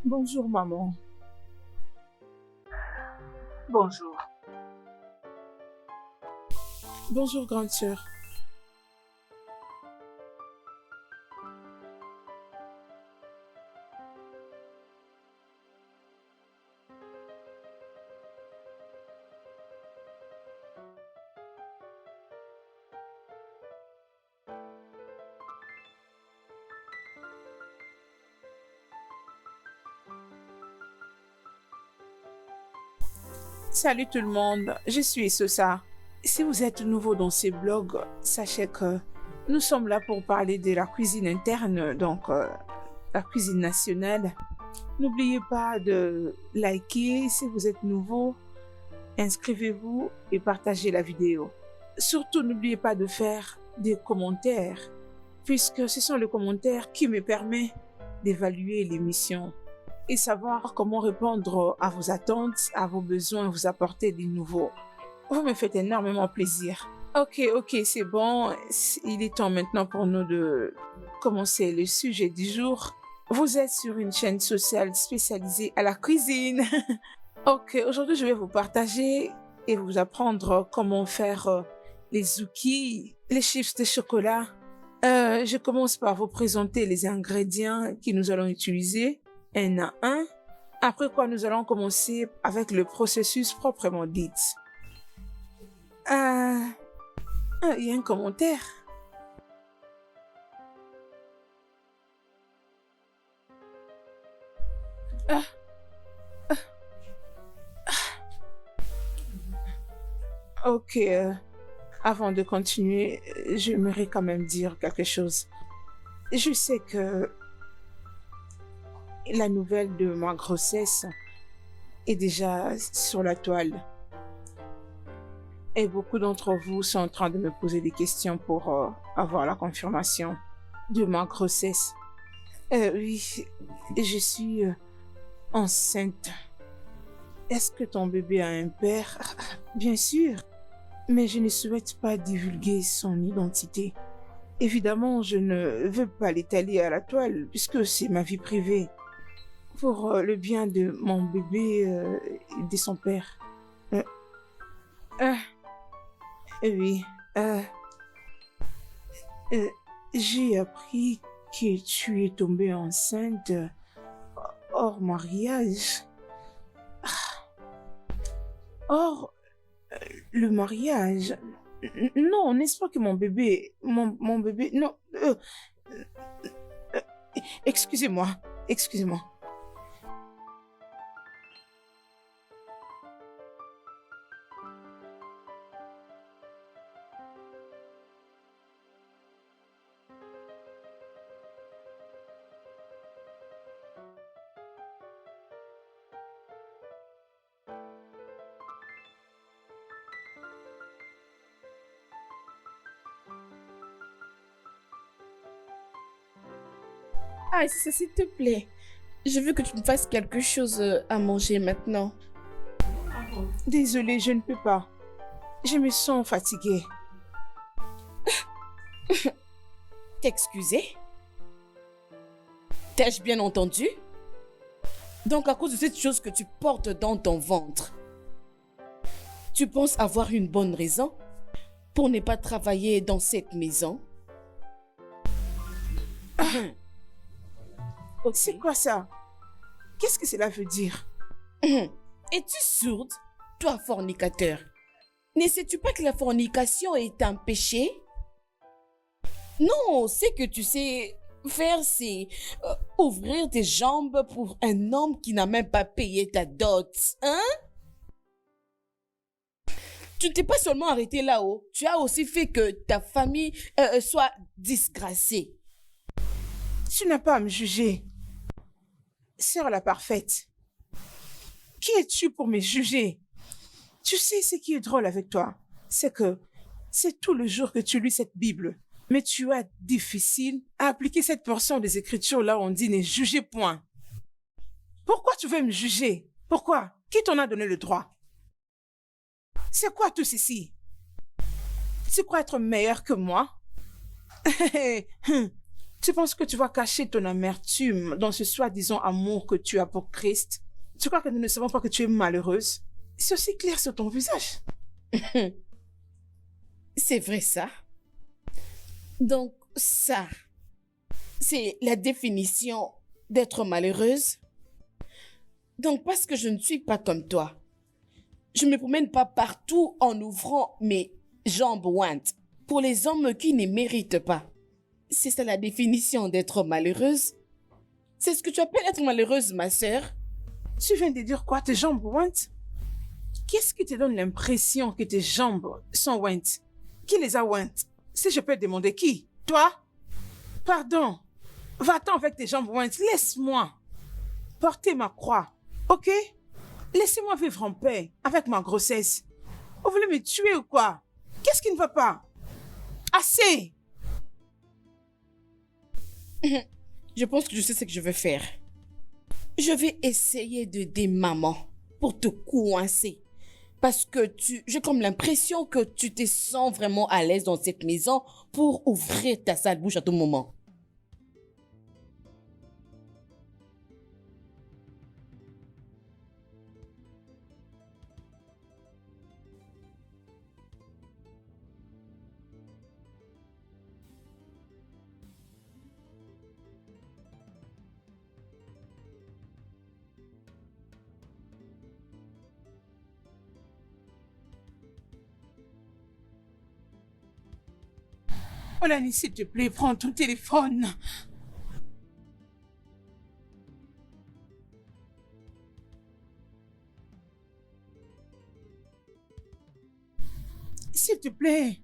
Bonjour maman. Bonjour. Bonjour grande sœur. Salut tout le monde, je suis Sosa. Si vous êtes nouveau dans ces blogs, sachez que nous sommes là pour parler de la cuisine interne, la cuisine nationale. N'oubliez pas de liker si vous êtes nouveau, inscrivez-vous et partagez la vidéo. Surtout, n'oubliez pas de faire des commentaires, puisque ce sont les commentaires qui me permettent d'évaluer l'émission et savoir comment répondre à vos attentes, à vos besoins, vous apporter des nouveaux. Vous me faites énormément plaisir. Ok, c'est bon. Il est temps maintenant pour nous de commencer le sujet du jour. Vous êtes sur une chaîne sociale spécialisée à la cuisine. Ok, aujourd'hui je vais vous partager et vous apprendre comment faire les zookies, les chips de chocolat. Je commence par vous présenter les ingrédients que nous allons utiliser, un à un. Après quoi, nous allons commencer avec le processus proprement dit. Il y a un commentaire. Ah, ok, avant de continuer, j'aimerais quand même dire quelque chose. Je sais que la nouvelle de ma grossesse est déjà sur la toile. Et beaucoup d'entre vous sont en train de me poser des questions pour avoir la confirmation de ma grossesse. Oui, je suis enceinte. Est-ce que ton bébé a un père? Bien sûr, mais je ne souhaite pas divulguer son identité. Évidemment, je ne veux pas l'étaler à la toile puisque c'est ma vie privée. Pour le bien de mon bébé et de son père. Euh, euh, oui, j'ai appris que tu es tombée enceinte hors mariage. Hors le mariage. Non, n'est-ce pas que mon bébé... Mon bébé... Non. Excusez-moi. Excusez-moi. Ah, s'il te plaît. Je veux que tu me fasses quelque chose à manger maintenant. Désolée, je ne peux pas. Je me sens fatiguée. T'excuser? T'ai-je bien entendu? Donc à cause de cette chose que tu portes dans ton ventre, tu penses avoir une bonne raison pour ne pas travailler dans cette maison? C'est quoi ça? Qu'est-ce que cela veut dire? Es-tu sourde, toi fornicateur? Ne sais-tu pas que la fornication est un péché? Non, c'est que tu sais faire, c'est ouvrir tes jambes pour un homme qui n'a même pas payé ta dot, hein? Tu ne t'es pas seulement arrêté là-haut, tu as aussi fait que ta famille soit disgracée. Tu n'as pas à me juger. Sœur la parfaite. Qui es-tu pour me juger? Tu sais ce qui est drôle avec toi, c'est que c'est tout le jour que tu lis cette Bible, mais tu as difficile à appliquer cette portion des Écritures là où on dit ne jugez point. Pourquoi tu veux me juger? Pourquoi? Qui t'en a donné le droit? C'est quoi tout ceci? Tu crois être meilleur que moi? Tu penses que tu vas cacher ton amertume dans ce soi-disant amour que tu as pour Christ? Tu crois que nous ne savons pas que tu es malheureuse? C'est aussi clair sur ton visage. C'est vrai ça. Donc ça, c'est la définition d'être malheureuse. Donc parce que je ne suis pas comme toi, je ne me promène pas partout en ouvrant mes jambes ointes pour les hommes qui ne méritent pas. C'est ça la définition d'être malheureuse? C'est ce que tu appelles être malheureuse, ma sœur? Tu viens de dire quoi, tes jambes ointes? Qu'est-ce qui te donne l'impression que tes jambes sont ointes? Qui les a ointes? Si je peux demander qui? Toi? Pardon. Va-t'en avec tes jambes ointes. Laisse-moi porter ma croix. Ok? Laissez-moi vivre en paix avec ma grossesse. Vous voulez me tuer ou quoi? Qu'est-ce qui ne va pas? Assez! Je pense que je sais ce que je vais faire. Je vais essayer d'aider maman pour te coincer. Parce que j'ai comme l'impression que tu te sens vraiment à l'aise dans cette maison pour ouvrir ta sale bouche à tout moment. Olani, s'il te plaît, prends ton téléphone. S'il te plaît.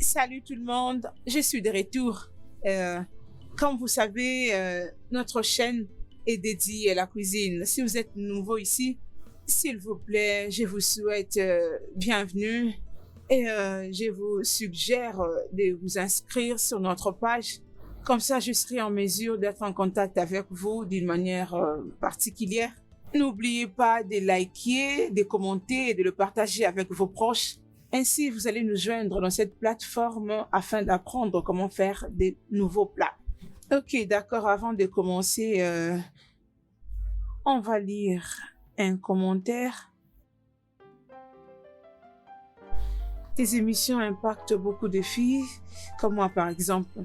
Salut tout le monde, je suis de retour. Comme vous savez, notre chaîne est dédiée à la cuisine. Si vous êtes nouveau ici, s'il vous plaît, je vous souhaite bienvenue et je vous suggère de vous inscrire sur notre page. Comme ça, je serai en mesure d'être en contact avec vous d'une manière particulière. N'oubliez pas de liker, de commenter et de le partager avec vos proches. Ainsi, vous allez nous joindre dans cette plateforme afin d'apprendre comment faire des nouveaux plats. Ok, d'accord, avant de commencer, on va lire un commentaire. Tes émissions impactent beaucoup de filles, comme moi par exemple.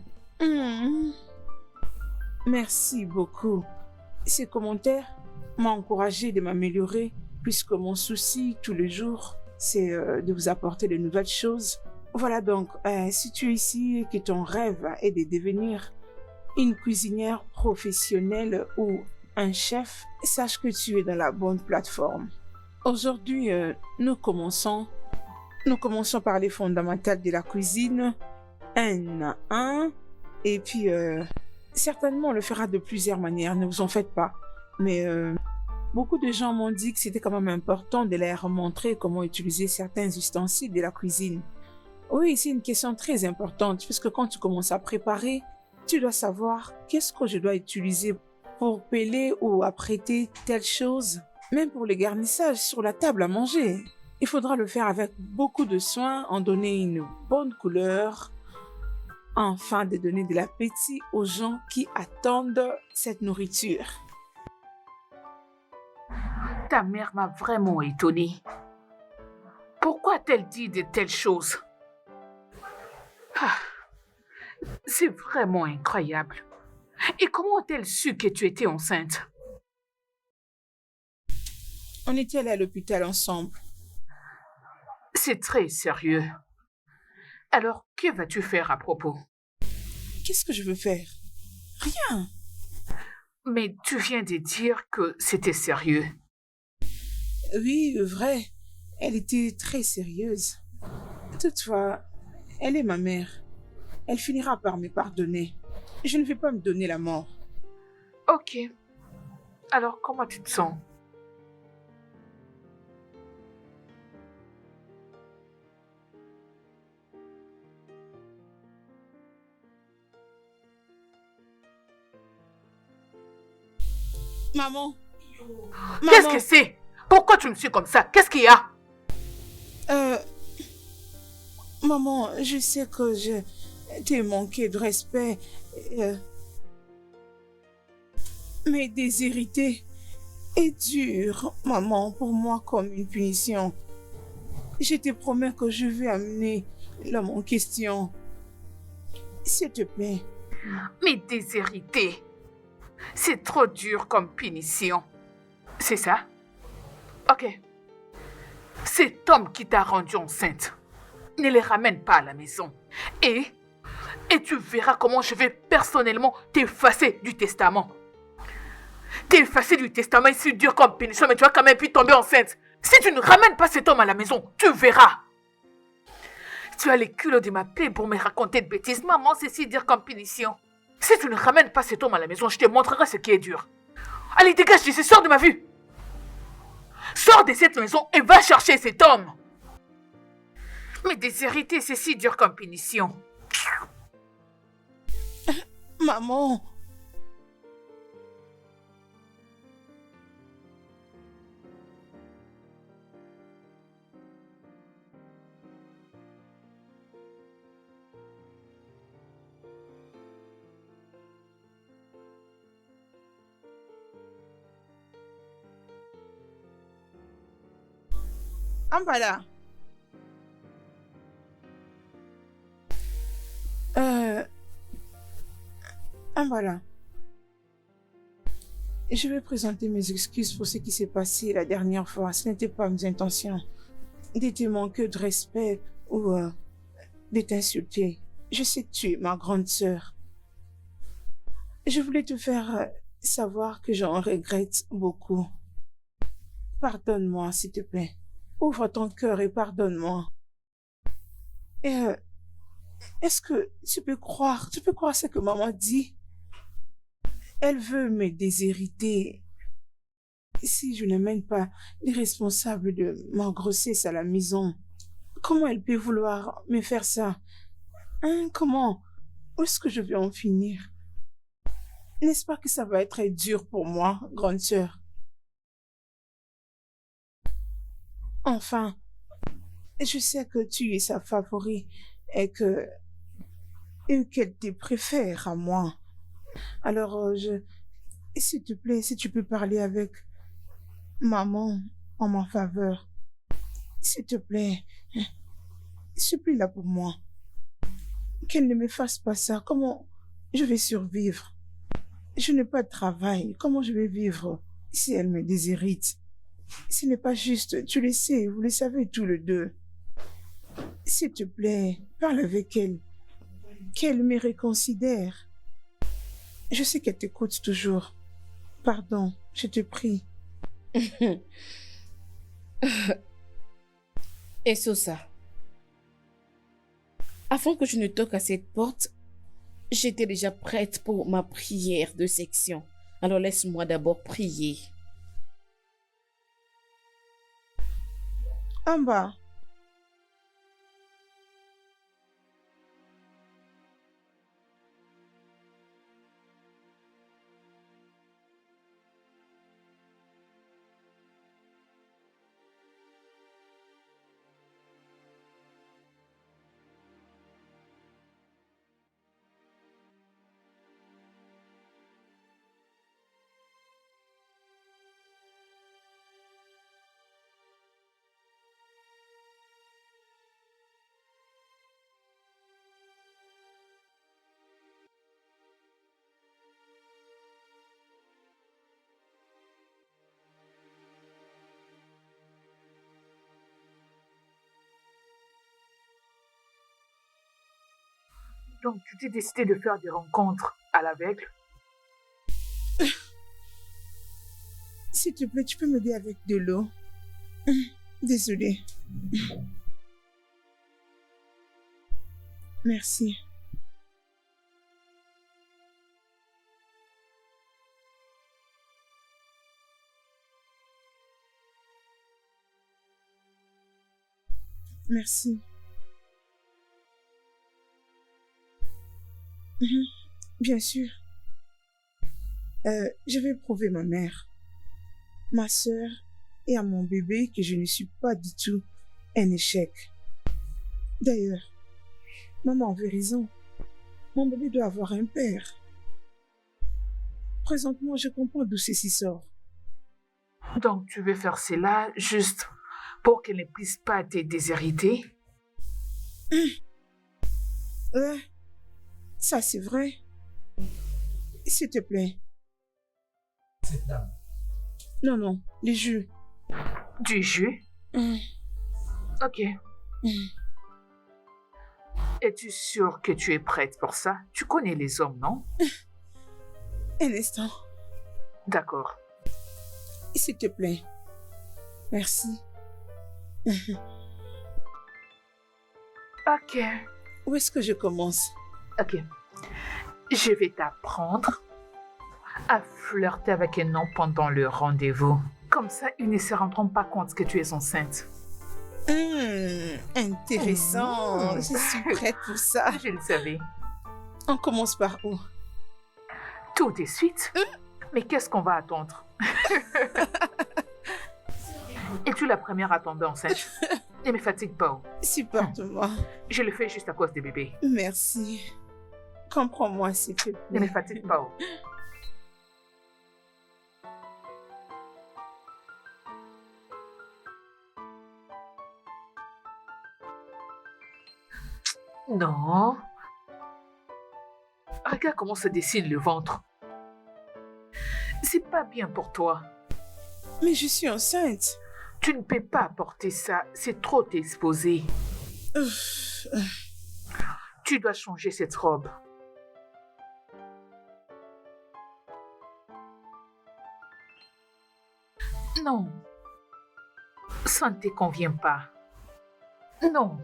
Merci beaucoup. Ces commentaires m'ont encouragé de m'améliorer puisque mon souci tous les jours, c'est de vous apporter de nouvelles choses. Voilà donc, si tu es ici et que ton rêve est de devenir une cuisinière professionnelle ou un chef, sache que tu es dans la bonne plateforme. Aujourd'hui, nous commençons par les fondamentales de la cuisine, un à un, et puis certainement on le fera de plusieurs manières, ne vous en faites pas. Mais beaucoup de gens m'ont dit que c'était quand même important de leur montrer comment utiliser certains ustensiles de la cuisine. Oui, c'est une question très importante, puisque quand tu commences à préparer, tu dois savoir qu'est-ce que je dois utiliser pour peler ou apprêter telle chose. Même pour les garnissages sur la table à manger, il faudra le faire avec beaucoup de soin, en donner une bonne couleur, afin de donner de l'appétit aux gens qui attendent cette nourriture. Ta mère m'a vraiment étonnée. Pourquoi a-t-elle dit de telles choses? C'est vraiment incroyable. Et comment a-t-elle su que tu étais enceinte? On était allés à l'hôpital ensemble. C'est très sérieux. Alors, que vas-tu faire à propos? Qu'est-ce que je veux faire? Rien. Mais tu viens de dire que c'était sérieux. Oui, vrai. Elle était très sérieuse. Toutefois, elle est ma mère. Elle finira par me pardonner. Je ne vais pas me donner la mort. Ok. Alors, comment tu te sens? Maman, Qu'est-ce que maman, c'est? Pourquoi tu me suis comme ça? Qu'est-ce qu'il y a? euh, maman, je sais que je t'ai manqué de respect, euh, mais déshériter est dur, maman, pour moi comme une punition. Je te promets que je vais amener l'homme en question. S'il te plaît. Mais déshérité, c'est trop dur comme punition. C'est ça? Ok. Cet homme qui t'a rendue enceinte, ne les ramène pas à la maison. Et, et tu verras comment je vais personnellement t'effacer du testament. T'effacer du testament est si dur comme punition, mais tu vas quand même puis tomber enceinte. Si tu ne ramènes pas cet homme à la maison, tu verras. Tu as les culots de m'appeler pour me raconter de bêtises. Maman, c'est si dur comme punition. Si tu ne ramènes pas cet homme à la maison, je te montrerai ce qui est dur. Allez, dégage d'ici, sors de ma vue. Sors de cette maison et va chercher cet homme. Mais déshériter, c'est si dur comme punition. Maman, Ambala. Euh, Ambala. Je vais présenter mes excuses pour ce qui s'est passé la dernière fois. Ce n'était pas mes intentions de te manquer de respect ou de t'insulter. Je sais que tu es ma grande sœur. Je voulais te faire savoir que j'en regrette beaucoup. Pardonne-moi, s'il te plaît. Ouvre ton cœur et pardonne-moi. Et est-ce que tu peux croire ce que maman dit? Elle veut me déshériter si je ne mène pas les responsables de ma grossesse à la maison. Comment elle peut vouloir me faire ça? Hein, comment? Où est-ce que je vais en finir? N'est-ce pas que ça va être dur pour moi, grande sœur? Enfin, je sais que tu es sa favorite et qu'elle te préfère à moi. Alors, s'il te plaît, si tu peux parler avec maman en ma faveur, s'il te plaît, supplie-la pour moi. Qu'elle ne me fasse pas ça. Comment je vais survivre? Je n'ai pas de travail. Comment je vais vivre si elle me déshérite? Ce n'est pas juste. Tu le sais, vous le savez tous les deux. S'il te plaît, parle avec elle. Qu'elle me reconsidère. Je sais qu'elle t'écoute toujours. Pardon, je te prie. Et Sosa, avant que je ne toque à cette porte, j'étais déjà prête pour ma prière de section. Alors laisse-moi d'abord prier. En bas. Donc, tu t'es décidé de faire des rencontres à l'aveugle? S'il te plaît, tu peux m'aider avec de l'eau. Désolée. Merci. Merci. Mhm. Bien sûr. Je vais prouver ma mère, ma sœur et à mon bébé que je ne suis pas du tout un échec. D'ailleurs, maman avait raison. Mon bébé doit avoir un père. Présentement, je comprends d'où ceci sort. Donc, tu veux faire cela juste pour qu'elle ne puisse pas te déshériter? Ouais, ça c'est vrai. S'il te plaît. Cette dame. Non, non, les jus. Du jus? Hum, Ok. hum. Es-tu sûre que tu es prête pour ça? Tu connais les hommes, non? Un instant. D'accord. S'il te plaît. Merci. Ok. Où est-ce que je commence? Ok. Je vais t'apprendre à flirter avec un homme pendant le rendez-vous. Comme ça, ils ne se rendront pas compte que tu es enceinte. Intéressant. Je suis prête pour ça. Je le savais. On commence par où? Tout de suite? Mais qu'est-ce qu'on va attendre? Es-tu la première à tomber enceinte? Ne me fatigue pas. Supporte-moi. Je le fais juste à cause des bébés. Merci. Comprends-moi, s'il te Ne me plaît. fatigue pas. Non. Regarde comment se dessine le ventre. C'est pas bien pour toi. Mais je suis enceinte. Tu ne peux pas porter ça. C'est trop t'exposer. Ouf. Tu dois changer cette robe. Non. Ça ne te convient pas. Non.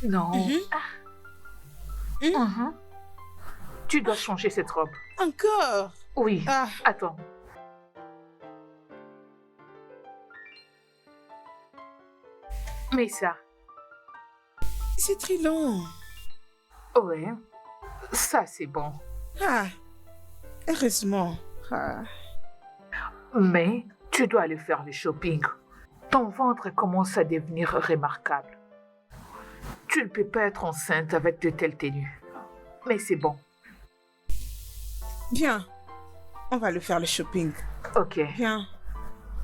Non. Mhm. Tu dois changer cette robe. Encore? Oui. Ah, Attends. Mais ça, c'est très long. ouais, ça c'est bon. Ah, heureusement. Ah. Mais tu dois aller faire le shopping. Ton ventre commence à devenir remarquable. Tu ne peux pas être enceinte avec de telles tenues. Mais c'est bon. Viens, on va le faire le shopping. Ok. Viens,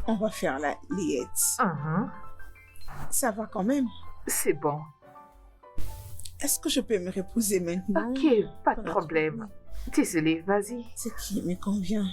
on va faire la liette. Mhm. Ça va quand même. C'est bon. Est-ce que je peux me reposer maintenant? Ok, pas de problème. Désolée, vas-y. Ce qui me convient.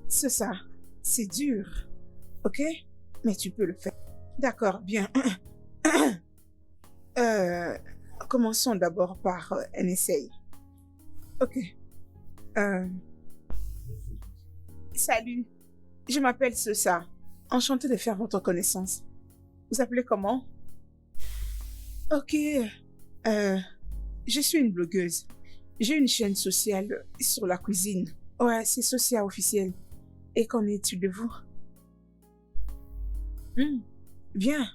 C'est ça. C'est dur. Ok? Mais tu peux le faire. D'accord, bien. Commençons d'abord par un essai. Ok. Euh, Salut, je m'appelle Sosa. Enchantée de faire votre connaissance. Vous appelez comment? Ok. Je suis une blogueuse. J'ai une chaîne sociale sur la cuisine. Ouais, c'est Sosia officiel. Et qu'en est-il de vous? Bien.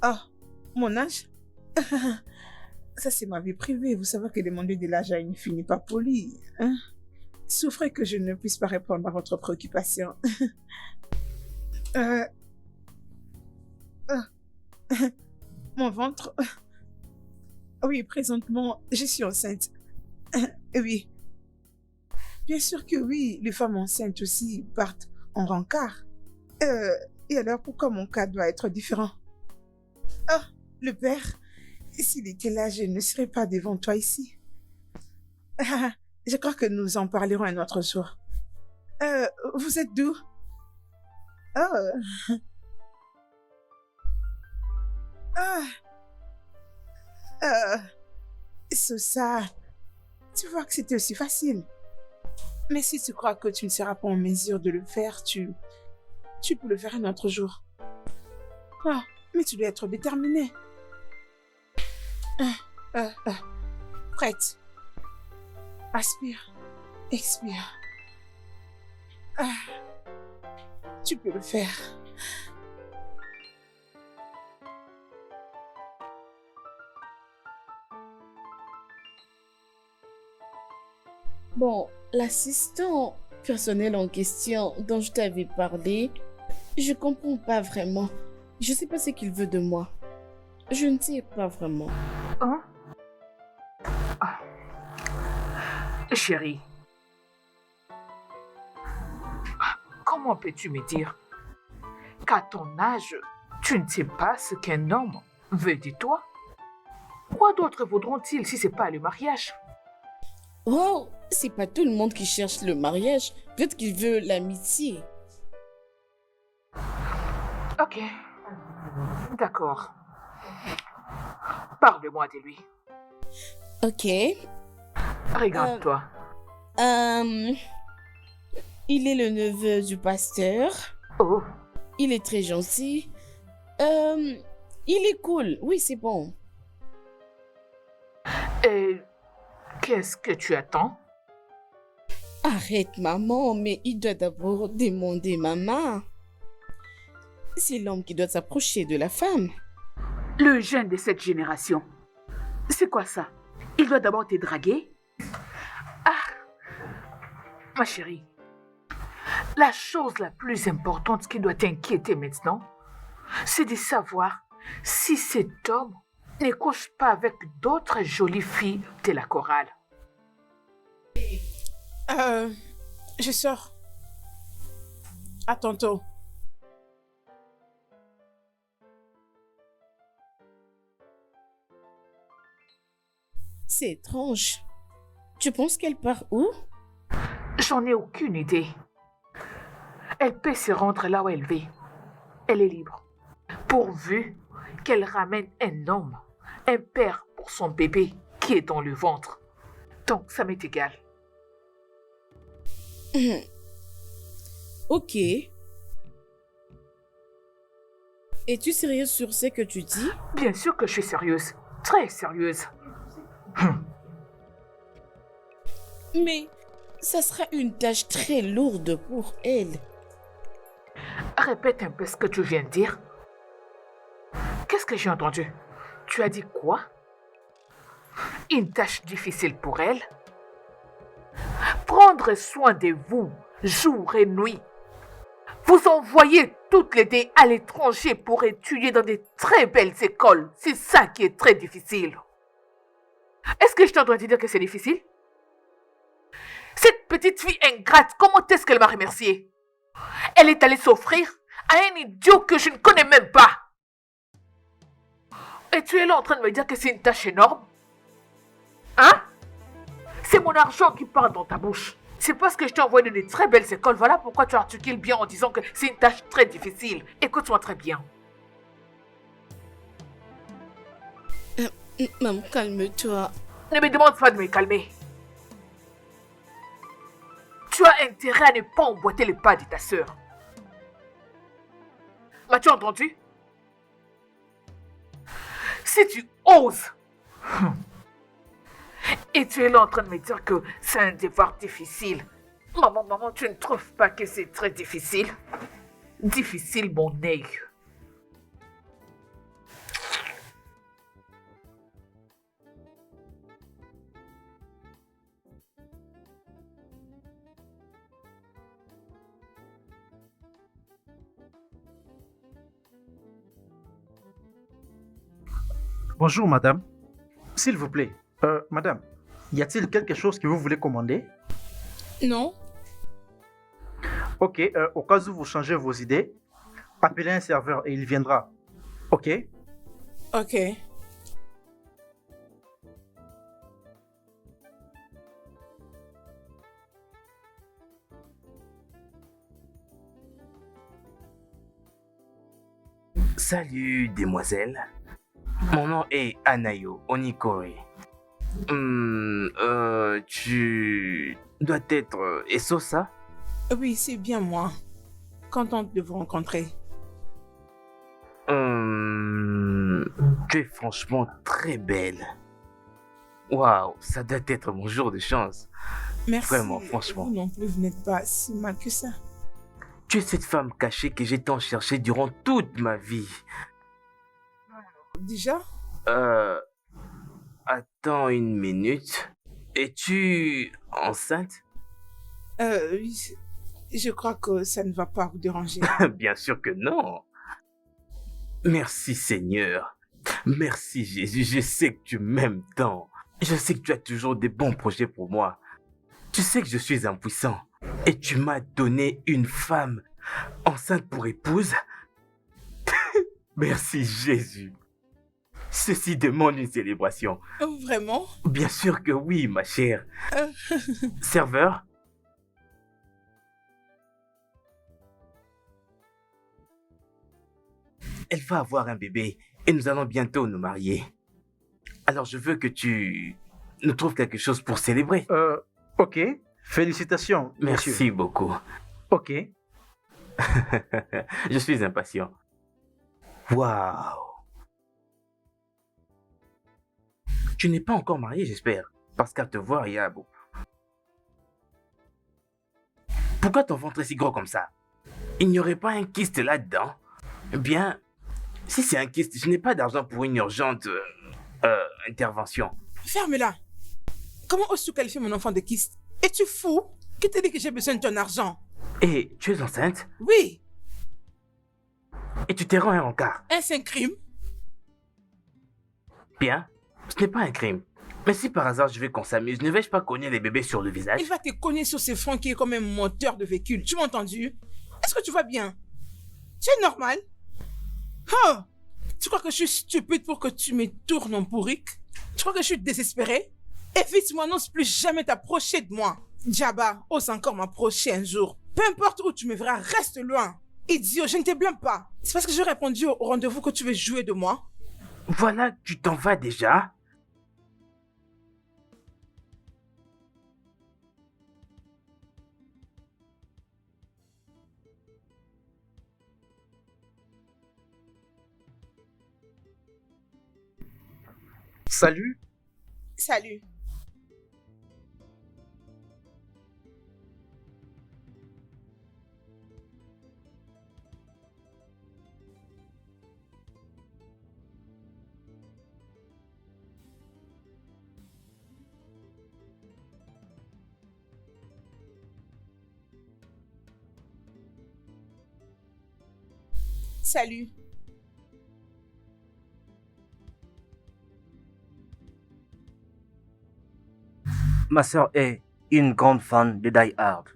Oh, mon âge? Ça, c'est ma vie privée. Vous savez que demander de l'âge à une fille n'est pas poli. Hein? Souffrez que je ne puisse pas répondre à votre préoccupation. Euh, Mon ventre. Oui, présentement, je suis enceinte. Oui. Bien sûr que oui, les femmes enceintes aussi partent en rencard. Et alors, pourquoi mon cas doit être différent? Ah, le père, s'il était là, je ne serais pas devant toi ici. Je crois que nous en parlerons un autre jour. Vous êtes d'où? Oh. Sosa, tu vois que c'était aussi facile. Mais si tu crois que tu ne seras pas en mesure de le faire, tu peux le faire un autre jour. Ah, mais tu dois être déterminée. Prête. Aspire. Expire. Tu peux le faire. Bon, l'assistant personnel en question dont je t'avais parlé, je comprends pas vraiment. Je sais pas ce qu'il veut de moi. Je ne sais pas vraiment. Hein? Chérie, comment peux-tu me dire qu'à ton âge, tu ne sais pas ce qu'un homme veut de toi? Quoi d'autre voudront-ils si c'est pas le mariage? Oh, c'est pas tout le monde qui cherche le mariage. Peut-être qu'il veut l'amitié. Ok, d'accord. Parle-moi de lui. Ok. Regarde-toi. Il est le neveu du pasteur. Oh, Il est très gentil. Il est cool. Oui, c'est bon. et qu'est-ce que tu attends? Arrête, maman, mais il doit d'abord demander maman. C'est l'homme qui doit s'approcher de la femme. Le jeune de cette génération. C'est quoi ça? Il doit d'abord te draguer? Ah, ma chérie, la chose la plus importante qui doit t'inquiéter maintenant, c'est de savoir si cet homme ne couche pas avec d'autres jolies filles de la chorale. Je sors. À tantôt. C'est étrange. Tu penses qu'elle part où? J'en ai aucune idée. Elle peut se rendre là où elle veut. Elle est libre. Pourvu qu'elle ramène un homme, un père pour son bébé qui est dans le ventre. Donc, ça m'est égal. Ok. Es-tu sérieuse sur ce que tu dis? Bien sûr que je suis sérieuse. Très sérieuse. Mais ça sera une tâche très lourde pour elle. Répète un peu ce que tu viens de dire. Qu'est-ce que j'ai entendu? Tu as dit quoi? Une tâche difficile pour elle? Prendre soin de vous, jour et nuit. Vous envoyez toutes les deux à l'étranger pour étudier dans de très belles écoles. C'est ça qui est très difficile. Est-ce que je t'entends dire que c'est difficile? Cette petite fille ingrate, comment est-ce qu'elle m'a remercié? Elle est allée s'offrir à un idiot que je ne connais même pas. Et tu es là en train de me dire que c'est une tâche énorme? Hein? C'est mon argent qui part dans ta bouche. C'est parce que je t'ai envoyé dans de très belles écoles. Voilà pourquoi tu articules bien en disant que c'est une tâche très difficile. Écoute-moi très bien. Maman, calme-toi. Ne me demande pas de me calmer. Tu as intérêt à ne pas emboîter les pas de ta sœur. M'as-tu entendu? Si tu oses, et tu es là en train de me dire que c'est un devoir difficile. Maman, tu ne trouves pas que c'est très difficile? Difficile, mon œil. Bonjour, madame. S'il vous plaît, madame, y a-t-il quelque chose que vous voulez commander? Non? Ok, au cas où vous changez vos idées, appelez un serveur et il viendra. Ok? Ok. Salut, demoiselle. Mon nom est Anayo Onikore. Tu dois être Esosa? Oui, c'est bien moi. Contente de vous rencontrer. Tu es franchement très belle. Waouh, ça doit être mon jour de chance. Merci. Vraiment, franchement. Vous non plus, vous n'êtes pas si mal que ça. Tu es cette femme cachée que j'ai tant cherchée durant toute ma vie. Déjà? Attends une minute. Es-tu enceinte? Oui, je crois que ça ne va pas vous déranger. Bien sûr que non. Merci Seigneur. Merci Jésus. Je sais que tu m'aimes tant. Je sais que tu as toujours des bons projets pour moi. Tu sais que je suis impuissant. Et tu m'as donné une femme enceinte pour épouse. Merci Jésus. Ceci demande une célébration. Oh, vraiment? Bien sûr que oui, ma chère. Serveur? Elle va avoir un bébé et nous allons bientôt nous marier. Alors je veux que tu nous trouves quelque chose pour célébrer. Ok. Félicitations, Merci monsieur. beaucoup. Ok. Je suis impatient. Waouh. Tu n'es pas encore marié, j'espère. Parce qu'à te voir, il y a beaucoup. Pourquoi ton ventre est si gros comme ça? Il n'y aurait pas un kyste là-dedans? Eh bien, si c'est un kyste, je n'ai pas d'argent pour une urgente intervention. Ferme-la. Comment oses-tu qualifier mon enfant de kyste? Es-tu fou? Qui t'a dit que j'ai besoin de ton argent? Et tu es enceinte? Oui, Et tu t'es rendu un rencard? est-ce un crime? Bien, ce n'est pas un crime. Mais si par hasard je veux qu'on s'amuse, ne vais-je pas cogner les bébés sur le visage? Il va te cogner sur ses fronts qui est comme un moteur de véhicule. Tu m'as entendu? Est-ce que tu vas bien? Tu es normal? Oh! Tu crois que je suis stupide pour que tu me tournes en bourrique? Tu crois que je suis désespérée? Évite-moi, n'ose plus jamais t'approcher de moi. Djaba, ose encore m'approcher un jour. Peu importe où tu me verras, reste loin. Idiot, je ne te blâme pas. C'est parce que j'ai répondu au rendez-vous que tu veux jouer de moi. Voilà, tu t'en vas déjà? Salut. Salut. Salut. Ma sœur est une grande fan de Die Hard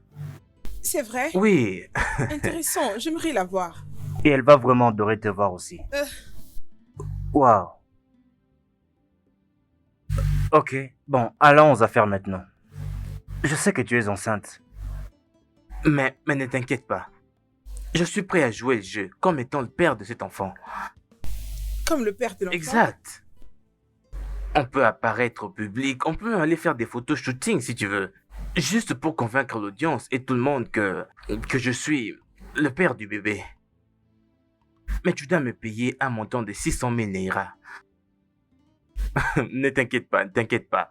C'est vrai? Oui, Intéressant, j'aimerais la voir. et elle va vraiment adorer te voir aussi. Waouh. Ok, bon, allons aux affaires maintenant. Je sais que tu es enceinte. mais ne t'inquiète pas. Je suis prêt à jouer le jeu comme étant le père de cet enfant. Comme le père de l'enfant. Exact. On peut apparaître au public, on peut aller faire des photos shooting si tu veux. Juste pour convaincre l'audience et tout le monde que je suis le père du bébé. Mais tu dois me payer un montant de 600 000 Naira. Ne t'inquiète pas, ne t'inquiète pas.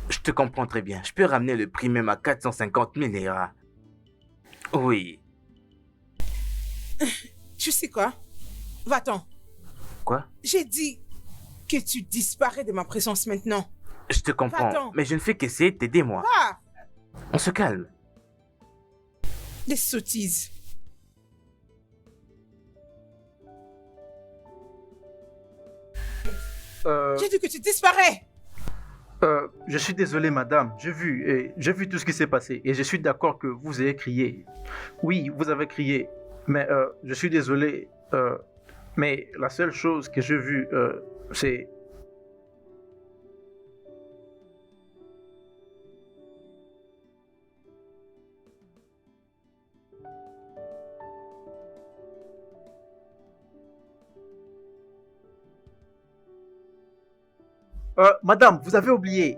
Je te comprends très bien. Je peux ramener le prix même à 450 000 Naira. Oui. Tu sais quoi? Va-t'en. Quoi? J'ai dit que tu disparais de ma présence maintenant. Je te comprends, Va-t'en. mais je ne fais qu'essayer de t'aider, moi. Ah! On se calme. Des sottises. J'ai dit que tu disparais. Je suis désolé, madame. J'ai vu tout ce qui s'est passé et je suis d'accord que vous ayez crié. Oui, vous avez crié, mais je suis désolé. Mais la seule chose que j'ai vue, c'est... madame, vous avez oublié.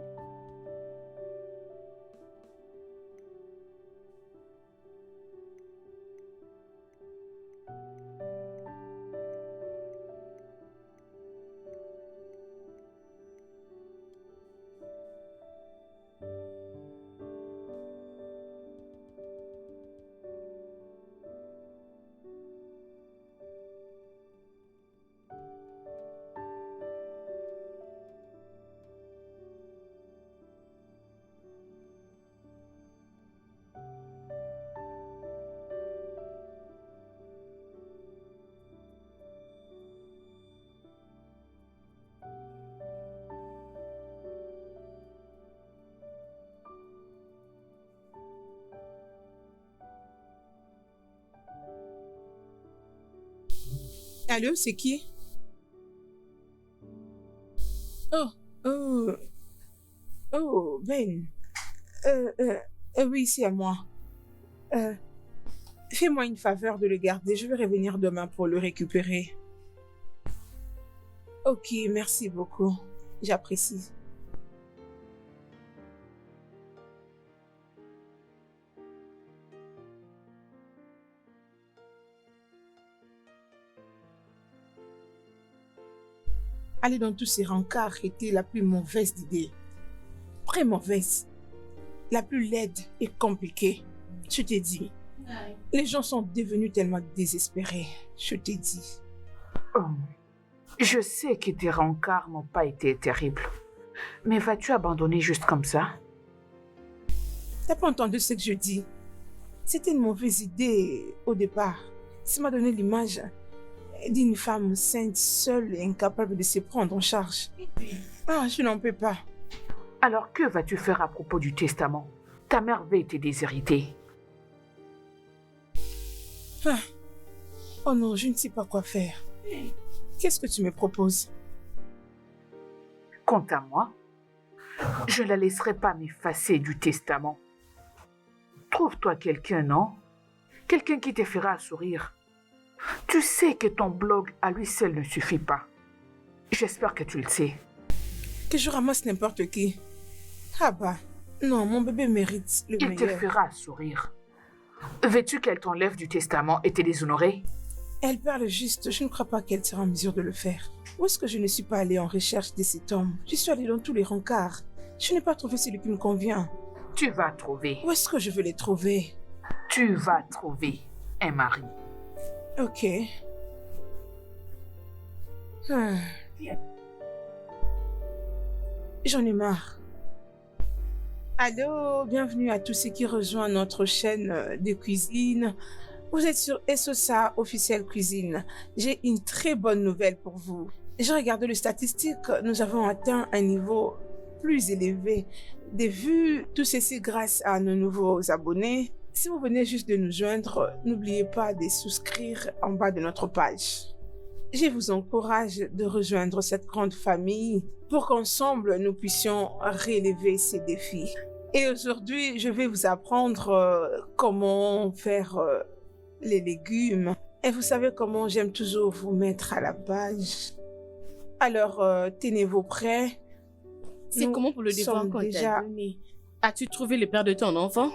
Allô, c'est qui? Oh, oh, oh, Ben. Oui, c'est à moi. Fais-moi une faveur de le garder. Je vais revenir demain pour le récupérer. Ok, merci beaucoup. J'apprécie. Aller dans tous ces rencarts était la plus mauvaise idée. Très mauvaise. La plus laide et compliquée. Je t'ai dit. Les gens sont devenus tellement désespérés. Je t'ai dit. Oh, je sais que tes rencarts n'ont pas été terribles. Mais vas-tu abandonner juste comme ça? T'as pas entendu ce que je dis? C'était une mauvaise idée au départ. Ça m'a donné l'image d'une femme sainte, seule et incapable de se prendre en charge. Ah, je n'en peux pas. Alors que vas-tu faire à propos du testament? Ta mère va être déshéritée. Ah. Oh non, je ne sais pas quoi faire. Qu'est-ce que tu me proposes? Quant à moi, je ne la laisserai pas m'effacer du testament. Trouve-toi quelqu'un, non? Quelqu'un qui te fera sourire. Tu sais que ton blog à lui seul ne suffit pas. J'espère que tu le sais. Que je ramasse n'importe qui. Ah bah, non, mon bébé mérite le Il te meilleur. fera sourire. Veux-tu qu'elle t'enlève du testament et te déshonorer? Elle parle juste, je ne crois pas qu'elle sera en mesure de le faire. Où est-ce que je ne suis pas allée en recherche de cet homme? Je suis allée dans tous les rencarts. Je n'ai pas trouvé celui qui me convient. Tu vas trouver. Où est-ce que je vais les trouver? Tu vas trouver un mari. Ok. Ah. J'en ai marre. Allô, bienvenue à tous ceux qui rejoignent notre chaîne de cuisine. Vous êtes sur Esosa Officiel Cuisine. J'ai une très bonne nouvelle pour vous. J'ai regardé les statistiques, nous avons atteint un niveau plus élevé de vues, tout ceci grâce à nos nouveaux abonnés. Si vous venez juste de nous joindre, n'oubliez pas de souscrire en bas de notre page. Je vous encourage de rejoindre cette grande famille pour qu'ensemble nous puissions relever ces défis. Et aujourd'hui, je vais vous apprendre comment faire les légumes. Et vous savez comment j'aime toujours vous mettre à la page. Alors, tenez-vous prêts. C'est Nous comment pour le devoir sommes qu'on déjà- t'a donné? As-tu trouvé le père de ton enfant?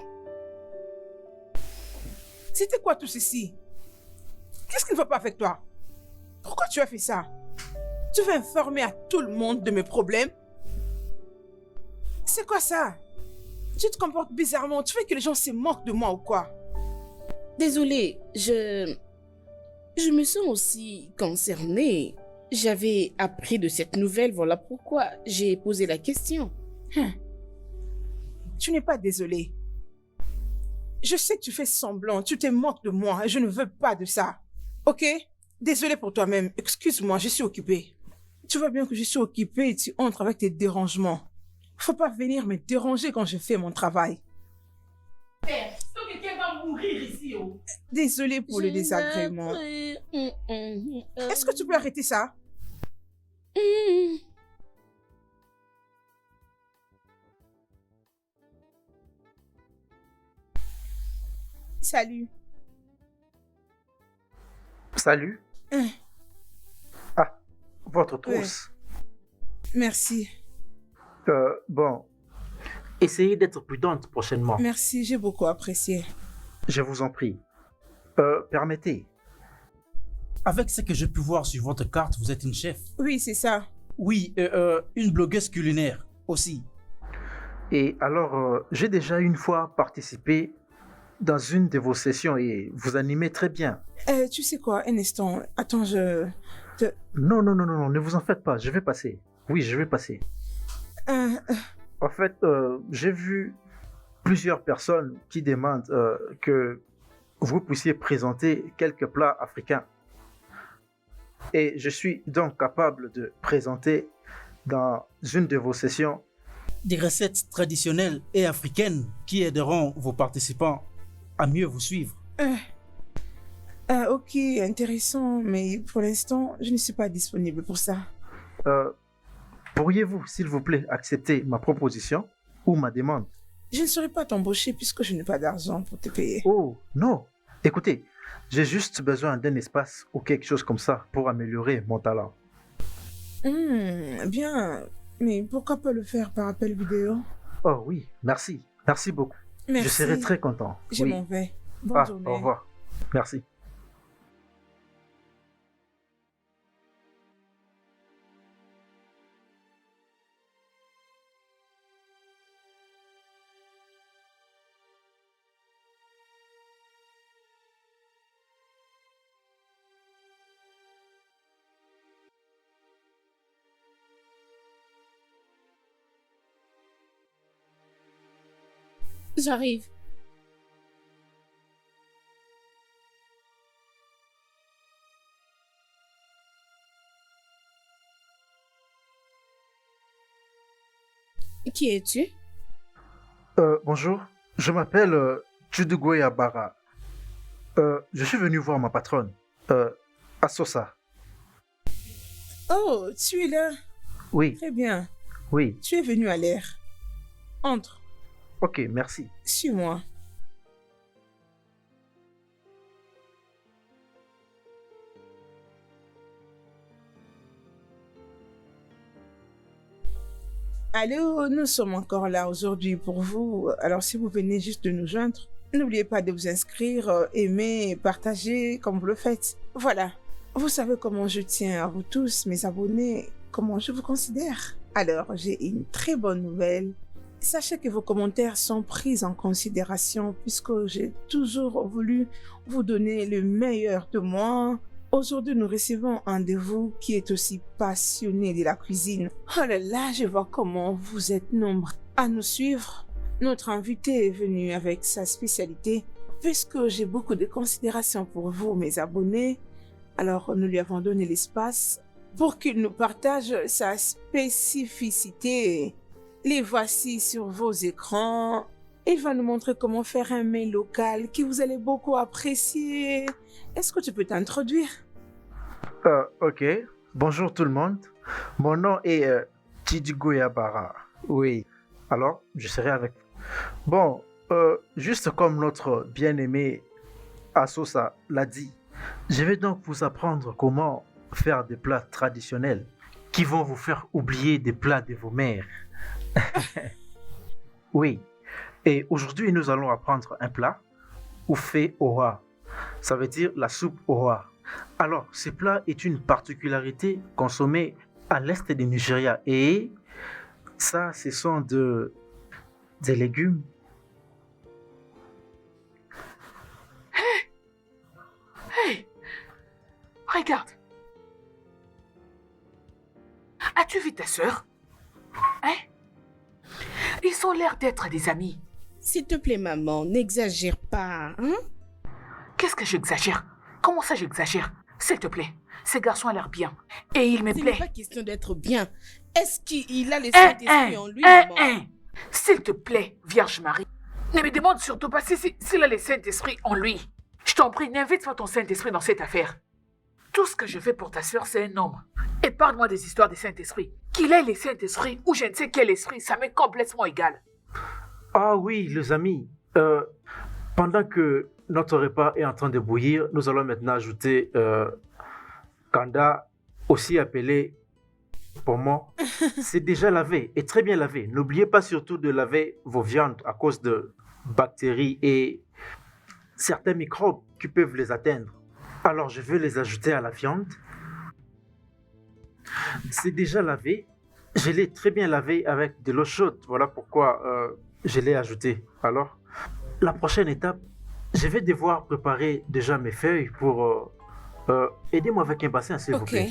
C'était quoi tout ceci? Qu'est-ce qui ne va pas avec toi? Pourquoi tu as fait ça? Tu veux informer à tout le monde de mes problèmes? C'est quoi ça? Tu te comportes bizarrement. Tu fais que les gens se moquent de moi ou quoi? Désolée, je me sens aussi concernée. J'avais appris de cette nouvelle, voilà pourquoi j'ai posé la question. Tu n'es pas désolé. Je sais que tu fais semblant, tu te moques de moi et je ne veux pas de ça. Ok? Désolé pour toi-même. Excuse-moi, je suis occupée. Tu vois bien que je suis occupée et tu entres avec tes dérangements. Faut pas venir me déranger quand je fais mon travail. Quelqu'un va mourir ici, oh. Désolée pour le désagrément. Est-ce que tu peux arrêter ça? Salut. Salut. Hum. Ah, votre trousse. Merci. Bon, essayez d'être prudente prochainement. Merci, j'ai beaucoup apprécié. Je vous en prie. Permettez. Avec ce que j'ai pu voir sur votre carte, vous êtes une chef. Oui, c'est ça. Oui, une blogueuse culinaire aussi. Et alors, j'ai déjà une fois participé dans une de vos sessions et vous animez très bien. Tu sais quoi, un instant. Attends, Non, non, non, non, non, ne vous en faites pas, je vais passer. Oui, je vais passer. En fait, j'ai vu plusieurs personnes qui demandent que vous puissiez présenter quelques plats africains. Et je suis donc capable de présenter dans une de vos sessions Des recettes traditionnelles et africaines qui aideront vos participants à mieux vous suivre. ok, intéressant, mais pour l'instant, je ne suis pas disponible pour ça. Pourriez-vous, s'il vous plaît, accepter ma proposition ou ma demande? Je ne saurais pas t'embaucher puisque je n'ai pas d'argent pour te payer. Oh, non. Écoutez, j'ai juste besoin d'un espace ou quelque chose comme ça pour améliorer mon talent. Bien, mais pourquoi pas le faire par appel vidéo? Oh oui, merci. Merci beaucoup. Merci. Je serai très content. Je Oui. m'en vais. Bonne journée. Au revoir. Merci. J'arrive. Qui es-tu? Bonjour, je m'appelle Chudugwe Abara. Je suis venu voir ma patronne, Asosa. Oh, tu es là? Oui, Très bien. oui. Tu es venu à l'air. Entre. Ok, merci. Suis-moi. Allô, nous sommes encore là aujourd'hui pour vous. Alors si vous venez juste de nous joindre, n'oubliez pas de vous inscrire, aimer, partager comme vous le faites. Voilà. Vous savez comment je tiens à vous tous, mes abonnés, comment je vous considère. Alors, j'ai une très bonne nouvelle. Sachez que vos commentaires sont pris en considération puisque j'ai toujours voulu vous donner le meilleur de moi. Aujourd'hui, nous recevons un de vous qui est aussi passionné de la cuisine. Oh là là, je vois comment vous êtes nombreux à nous suivre. Notre invité est venu avec sa spécialité. Puisque j'ai beaucoup de considération pour vous, mes abonnés, alors nous lui avons donné l'espace pour qu'il nous partage sa spécificité. Les voici sur vos écrans. Il va nous montrer comment faire un mets local que vous allez beaucoup apprécier. Est-ce que tu peux t'introduire? Ok. Bonjour tout le monde. Mon nom est Chidugwe Abara. Oui. Alors, je serai avec vous. Bon, juste comme notre bien-aimé Asosa l'a dit, je vais donc vous apprendre comment faire des plats traditionnels qui vont vous faire oublier des plats de vos mères. Oui. Et aujourd'hui, nous allons apprendre un plat, Ofe Oha. Ça veut dire la soupe Oha. Alors, ce plat est une particularité consommée à l'est du Nigeria. Et ça, ce sont des légumes. Hey, regarde. As-tu vu ta sœur? Hein? Ils ont l'air d'être des amis. S'il te plaît, maman, n'exagère pas, hein? Qu'est-ce que j'exagère? Comment ça j'exagère? S'il te plaît, ce garçon a l'air bien. Et il me Ce n'est plaît. pas question d'être bien. Est-ce qu'il a le Hein, Saint-Esprit en lui, hein, maman? hein. S'il te plaît, Vierge Marie, ne me demande surtout pas s'il a le Saint-Esprit en lui. Je t'en prie, n'invite pas ton Saint-Esprit dans cette affaire. Tout ce que je fais pour ta soeur, c'est un homme. Et parle-moi des histoires des Saint-Esprit. Qu'il ait le Saint-Esprit ou je ne sais quel esprit, ça m'est complètement égal. Ah oui, les amis. Pendant que notre repas est en train de bouillir, nous allons maintenant ajouter Kanda, aussi appelé pomo. C'est déjà lavé et très bien lavé. N'oubliez pas surtout de laver vos viandes à cause de bactéries et certains microbes qui peuvent les atteindre. Alors, je vais les ajouter à la viande. C'est déjà lavé. Je l'ai très bien lavé avec de l'eau chaude. Voilà pourquoi je l'ai ajouté. Alors, la prochaine étape, je vais devoir préparer déjà mes feuilles pour... aidez-moi avec un bassin, s'il vous Ok. plaît.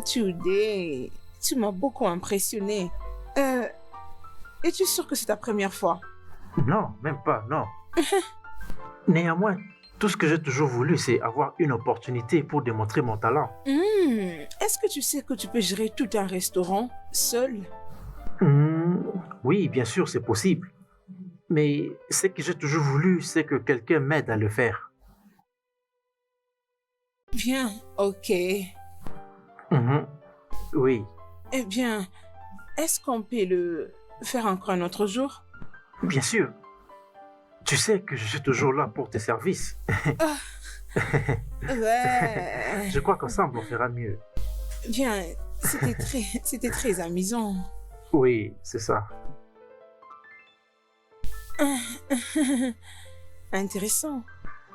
Today, tu m'as beaucoup impressionné. Es-tu sûr que c'est ta première fois? Non, même pas, non. Néanmoins, tout ce que j'ai toujours voulu, c'est avoir une opportunité pour démontrer mon talent. Est-ce que tu sais que tu peux gérer tout un restaurant seul? Oui, bien sûr, c'est possible. Mais ce que j'ai toujours voulu, c'est que quelqu'un m'aide à le faire. Bien, ok. Mhm. Oui, Eh bien, est-ce qu'on peut le faire encore un autre jour? bien sûr. Tu sais que je suis toujours là pour tes services. Ouais. Je crois qu'ensemble, on fera mieux. Bien, c'était très amusant. Oui, c'est ça. Intéressant.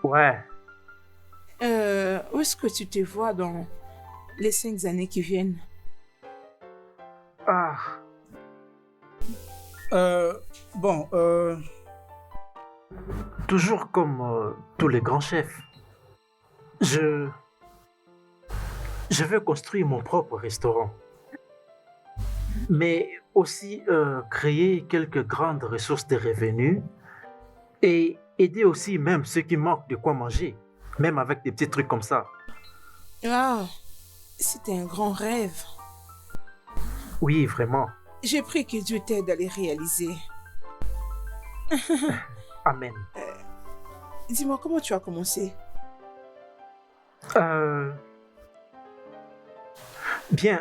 Ouais. Où est-ce que tu te vois dans les 5 années qui viennent? Ah, Bon, toujours comme tous les grands chefs. Je veux construire mon propre restaurant. Mais aussi créer quelques grandes ressources de revenus et aider aussi même ceux qui manquent de quoi manger, même avec des petits trucs comme ça. Ah, c'était un grand rêve. Oui, vraiment. J'ai pris que Dieu t'aide à les réaliser. Amen. Dis-moi, comment tu as commencé? Bien,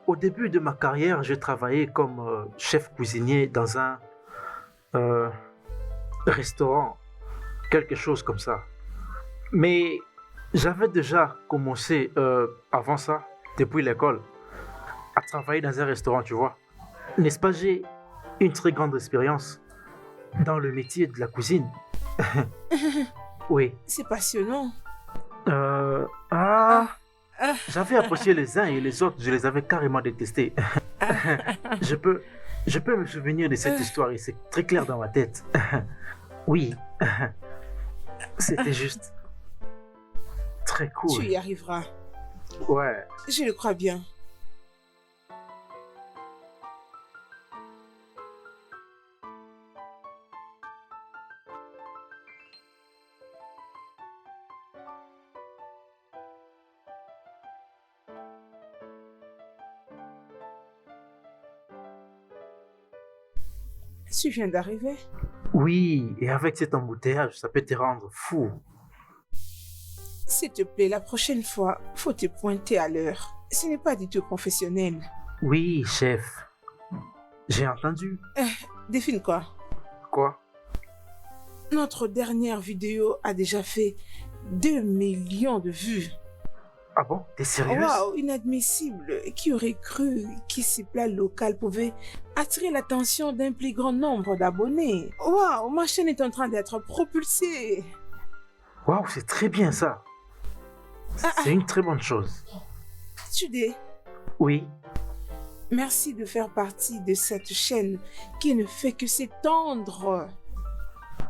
au début de ma carrière, j'ai travaillé comme chef cuisinier dans un restaurant, quelque chose comme ça. Mais j'avais déjà commencé avant ça, depuis l'école, à travailler dans un restaurant, tu vois. N'est-ce pas, j'ai une très grande expérience dans le métier de la cuisine. Oui. C'est passionnant. Ah, j'avais apprécié les uns et les autres, je les avais carrément détestés. je peux me souvenir de cette histoire et c'est très clair dans ma tête. Oui, c'était juste. Très Tu cool. y arriveras. Ouais. Je le crois bien. Tu viens d'arriver. Oui, et avec cet embouteillage, ça peut te rendre fou. S'il te plaît, la prochaine fois, faut te pointer à l'heure. Ce n'est pas du tout professionnel. Oui, chef. J'ai entendu. Défine quoi? Quoi? Notre dernière vidéo a déjà fait 2 millions de vues. Ah bon? T'es sérieuse? Waouh, inadmissible. Qui aurait cru que ces plats locaux pouvaient attirer l'attention d'un plus grand nombre d'abonnés? Waouh, ma chaîne est en train d'être propulsée. Waouh, c'est très bien ça. C'est une très bonne chose. Tudé, Oui, merci de faire partie de cette chaîne qui ne fait que s'étendre.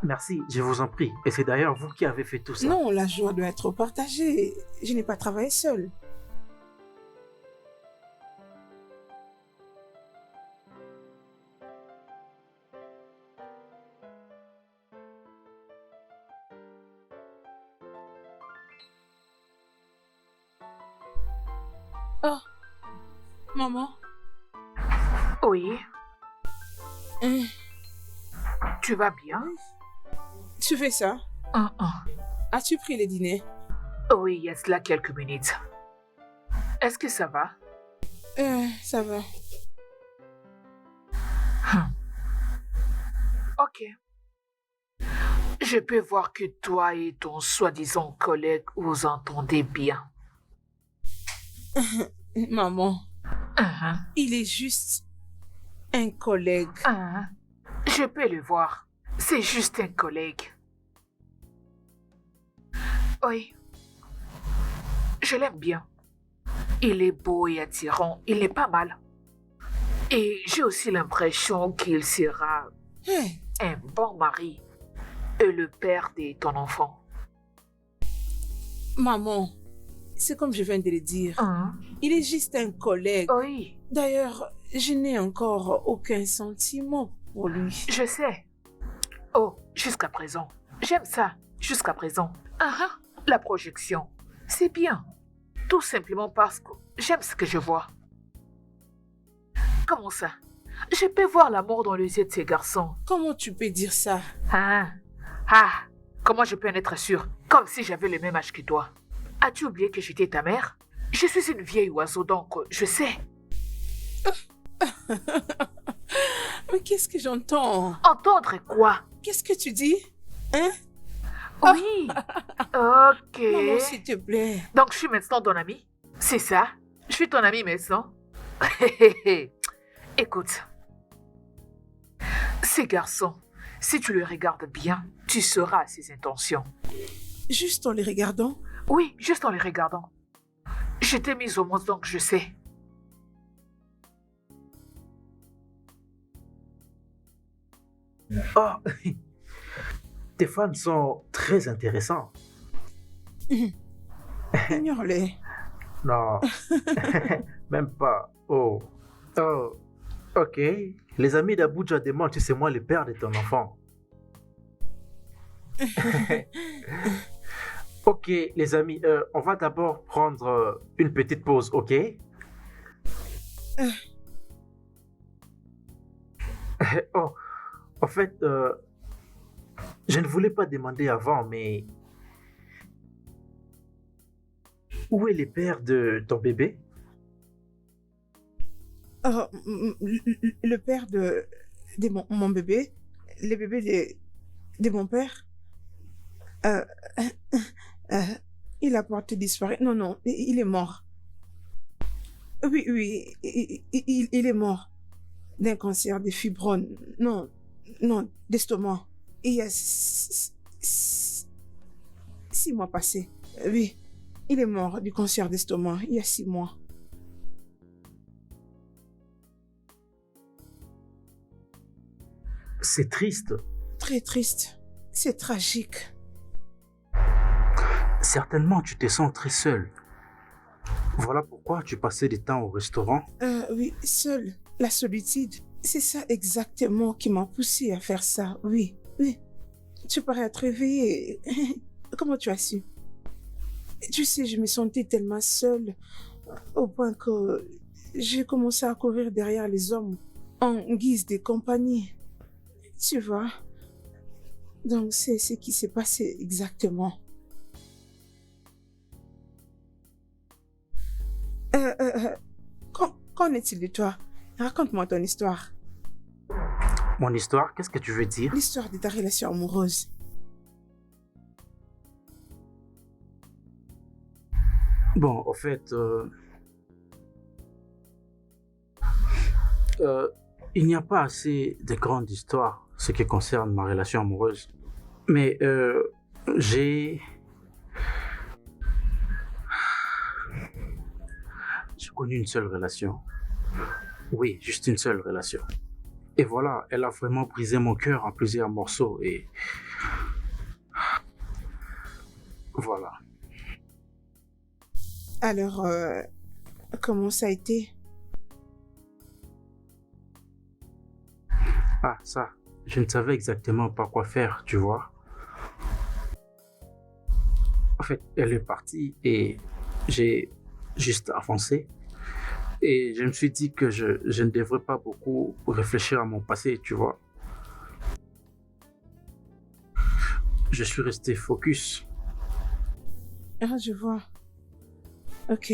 merci, je vous en prie. Et c'est d'ailleurs vous qui avez fait tout ça. Non, la joie doit être partagée. Je n'ai pas travaillé seul. Oh, maman. Oui, Hum, tu vas bien? tu fais ça? As-tu pris le dîner? Oui, il y a cela quelques minutes. Est-ce que ça va? Ça va. Ok. Je peux voir que toi et ton soi-disant collègue vous entendez bien. Maman, il est juste un collègue. Je peux le voir. C'est juste un collègue. Oui. Je l'aime bien. Il est beau et attirant. Il est pas mal. Et j'ai aussi l'impression qu'il sera Hey, un bon mari et le père de ton enfant. maman, c'est comme je viens de le dire. Il est juste un collègue. Oui, D'ailleurs, je n'ai encore aucun sentiment pour lui. je sais. Oh, jusqu'à présent. J'aime ça, jusqu'à présent. La projection, c'est bien. Tout simplement parce que j'aime ce que je vois. Comment ça? Je peux voir l'amour dans les yeux de ces garçons. Comment tu peux dire ça? Comment je peux en être sûre? Comme si j'avais le même âge que toi. As-tu oublié que j'étais ta mère? Je suis une vieille oiseau, donc je sais. Mais qu'est-ce que j'entends? Entendre quoi? Qu'est-ce que tu dis? Hein? Oui. Ok. Maman, s'il te plaît. Donc je suis maintenant ton ami? C'est ça? Je suis ton ami maintenant? Écoute. Ces garçons, si tu les regardes bien, tu sauras ses intentions. Juste en les regardant? Oui, juste en les regardant. Je t'ai mise au monde, donc je sais. Oh, tes fans sont très intéressants. Ignore-les. Non, même pas. Oh, ok. Les amis d'Abuja demandent si c'est moi le père de ton enfant. Ok, les amis, on va d'abord prendre une petite pause, ok? Oh, en fait, je ne voulais pas demander avant, mais où est le père de ton bébé? Le père de mon bébé, le bébé de mon père, il a porté disparu. Non, non, il est mort. Oui, oui, il est mort d'un cancer des fibromes. Non, non, d'estomac. Il y a 6 mois passés. Oui, il est mort du cancer d'estomac il y a 6 mois. C'est triste. Très triste. C'est tragique. Certainement, tu te sens très seul. Voilà pourquoi tu passais du temps au restaurant. Oui, seule, la solitude. C'est ça exactement qui m'a poussé à faire ça. Oui, oui. Tu parais être réveillée. Comment tu as su? Tu sais, je me sentais tellement seule au point que j'ai commencé à courir derrière les hommes en guise de compagnie. Tu vois? Donc, c'est ce qui s'est passé exactement. Qu'en est-il de toi? Raconte-moi ton histoire. Mon histoire, qu'est-ce que tu veux dire? L'histoire de ta relation amoureuse. Bon, au fait, il n'y a pas assez de grandes histoires ce qui concerne ma relation amoureuse. Mais j'ai connu une seule relation. Oui, juste une seule relation. Et voilà, elle a vraiment brisé mon cœur en plusieurs morceaux et voilà. Alors, comment ça a été? Ah, ça, je ne savais exactement pas quoi faire, tu vois. En fait, elle est partie et j'ai juste avancé. Et je me suis dit que je ne devrais pas beaucoup réfléchir à mon passé, tu vois. Je suis resté focus. Ah, je vois. Ok.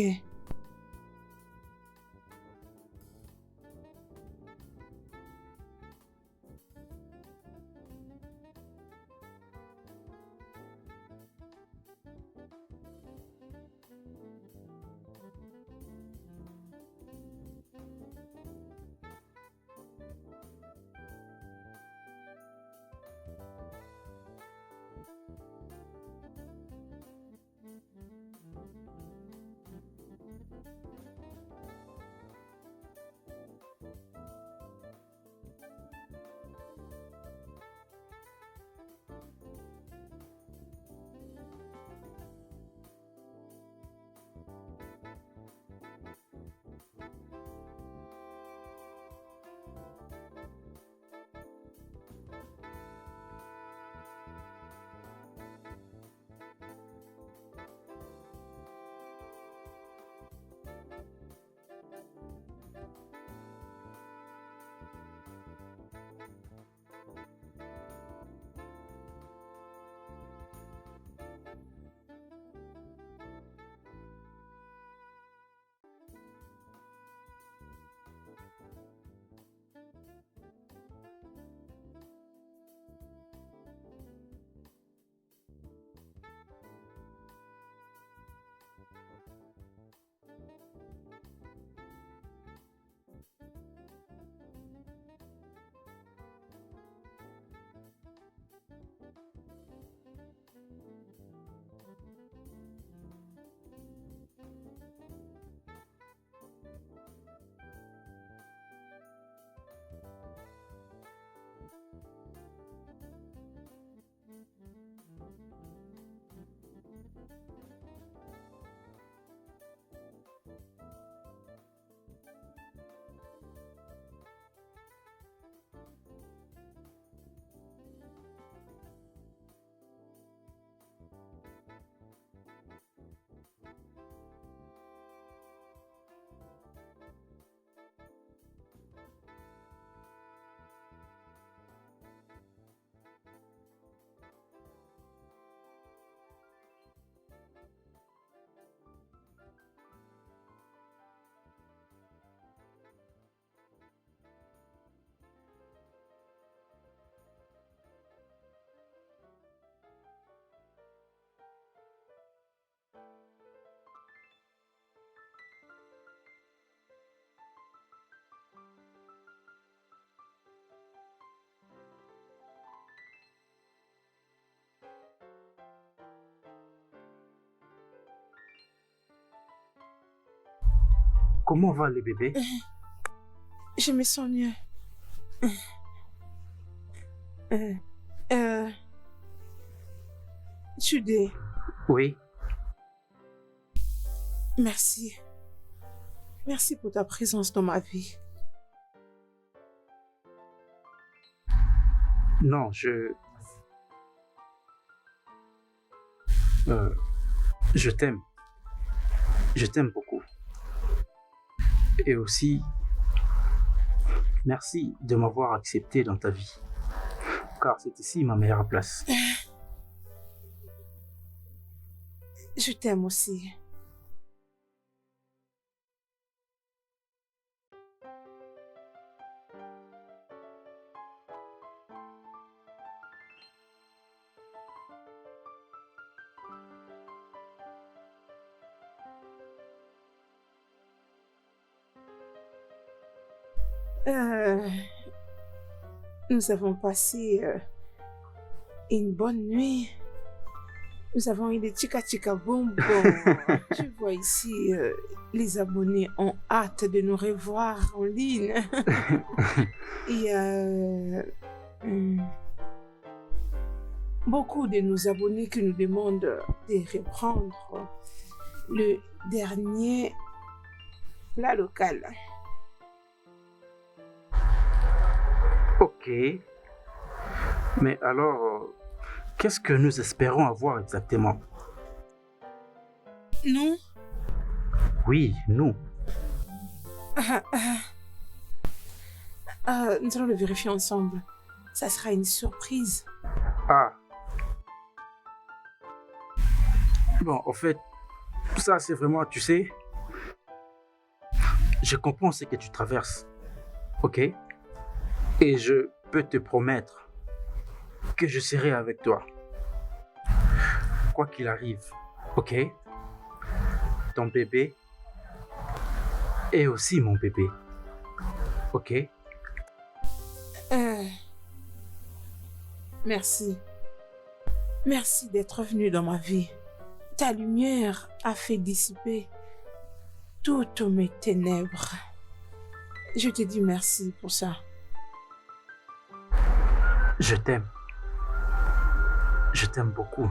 Comment va le bébé? Je me sens mieux. Euh, Jude, Oui, Merci. Merci pour ta présence dans ma vie. Non, je t'aime. Je t'aime beaucoup. Et aussi, merci de m'avoir accepté dans ta vie. Car c'est ici ma meilleure place. Je t'aime aussi. Euh, nous avons passé une bonne nuit. Nous avons eu des chica bonbons. Tu vois ici, les abonnés ont hâte de nous revoir en ligne. Et beaucoup de nos abonnés qui nous demandent de reprendre le dernier plat local. Ok. Mais alors, qu'est-ce que nous espérons avoir exactement? Nous, Oui, nous. nous allons le vérifier ensemble. Ça sera une surprise. Ah. Bon, en fait, ça c'est vraiment, tu sais, je comprends ce que tu traverses, ok? Et je peux te promettre que je serai avec toi, quoi qu'il arrive, ok? Ton bébé et aussi mon bébé, ok? Merci. Merci d'être venu dans ma vie. Ta lumière a fait dissiper toutes mes ténèbres. Je te dis merci pour ça. Je t'aime. Je t'aime beaucoup.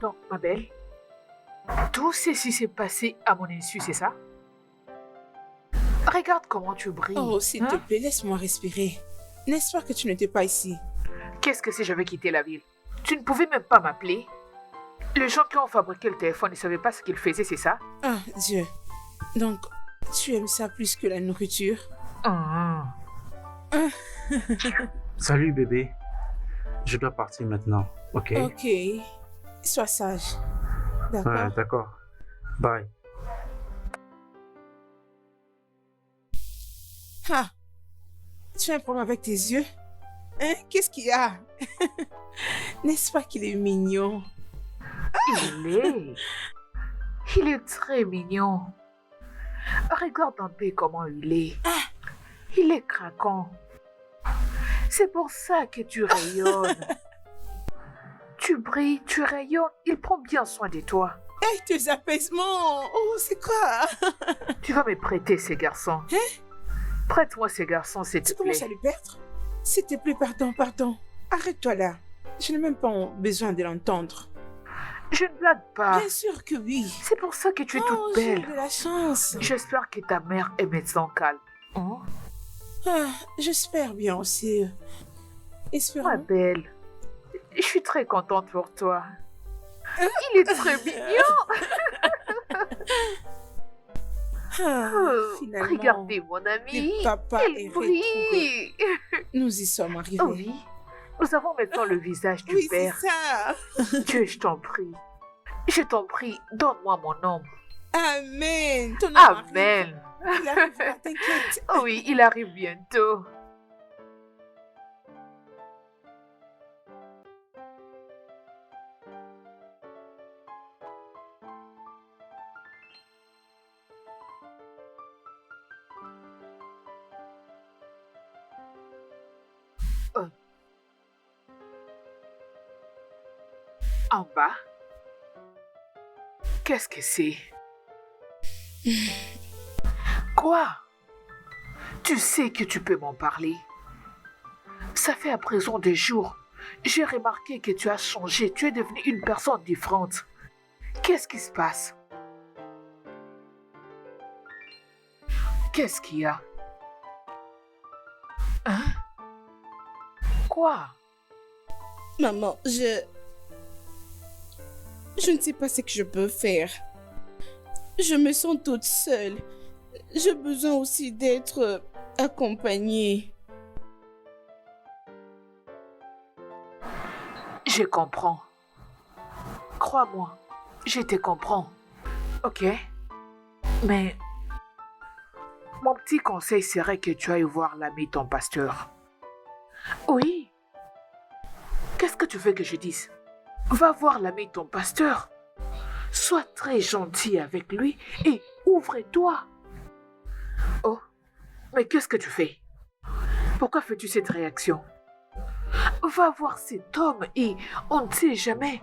Donc, ma belle, tout ceci s'est passé à mon insu, c'est ça? Regarde comment tu brilles. Oh, s'il hein? te plaît, laisse-moi respirer. N'est-ce pas que tu n'étais pas ici? Qu'est-ce que si je vais quitter la ville? Tu ne pouvais même pas m'appeler? Les gens qui ont fabriqué le téléphone ne savaient pas ce qu'ils faisaient, c'est ça? Ah, Dieu. Donc, tu aimes ça plus que la nourriture? Ah. Salut bébé. Je dois partir maintenant, ok? Ok. Sois sage. D'accord? Ouais, d'accord. Bye. Ah, tu as un problème avec tes yeux? Hein? Qu'est-ce qu'il y a? N'est-ce pas qu'il est mignon? Il est très mignon. Regarde un peu comment il est. Il est craquant. C'est pour ça que tu rayonnes. Tu brilles, tu rayonnes, il prend bien soin de toi. Hey, tes apaisements! Oh, c'est quoi? Tu vas me prêter ces garçons. Prête-moi ces garçons, s'il te Tu plaît. commences à les perdre? S'il te plaît, pardon. Arrête-toi là. Je n'ai même pas besoin de l'entendre. Je ne blague pas. Bien sûr que oui. C'est pour ça que tu es toute Oh, j'ai belle. de la chance. J'espère que ta mère est maintenant calme. Hein? Ah, j'espère bien aussi. Ma Espérons. belle, je suis très contente pour toi. Il est très mignon. Ah, Oh, finalement, regardez mon ami. le papa est Il retrouvé. brille. Nous y sommes arrivés. Oh oui, nous avons maintenant le visage du Oui, c'est père. ça. Dieu, je t'en prie. Je t'en prie, donne-moi mon homme. Amen. Ton homme arrive. Amen. Il arrivera, t'inquiète. Oh oui, il arrive bientôt. En bas? Qu'est-ce que c'est? Quoi? Tu sais que tu peux m'en parler. Ça fait à présent des jours. J'ai remarqué que tu as changé. Tu es devenue une personne différente. Qu'est-ce qui se passe? Qu'est-ce qu'il y a? Hein? Quoi? Maman, je ne sais pas ce que je peux faire. Je me sens toute seule. J'ai besoin aussi d'être accompagnée. Je comprends. Crois-moi, je te comprends. Ok? Mais mon petit conseil serait que tu ailles voir l'ami ton pasteur. Oui. Qu'est-ce que tu veux que je dise? Va voir l'ami ton pasteur. Sois très gentil avec lui et ouvre-toi. Oh, mais qu'est-ce que tu fais? Pourquoi fais-tu cette réaction? Va voir cet homme et on ne sait jamais.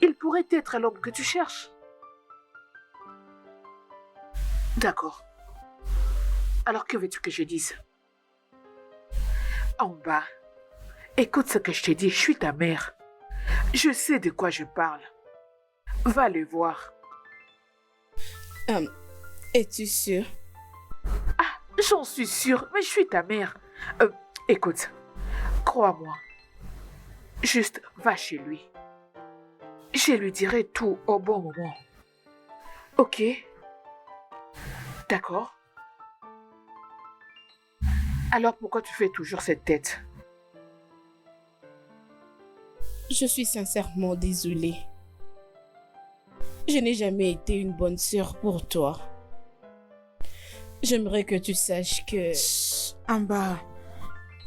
Il pourrait être l'homme que tu cherches. D'accord. Alors que veux-tu que je dise? En bas, écoute ce que je te dis, je suis ta mère. Je sais de quoi je parle. Va le voir. Es-tu sûre? Ah, j'en suis sûre, mais je suis ta mère. Écoute, crois-moi. Juste va chez lui. Je lui dirai tout au bon moment. Ok? D'accord? Alors pourquoi tu fais toujours cette tête? Je suis sincèrement désolée. Je n'ai jamais été une bonne sœur pour toi. J'aimerais que tu saches que... Chut, Amba,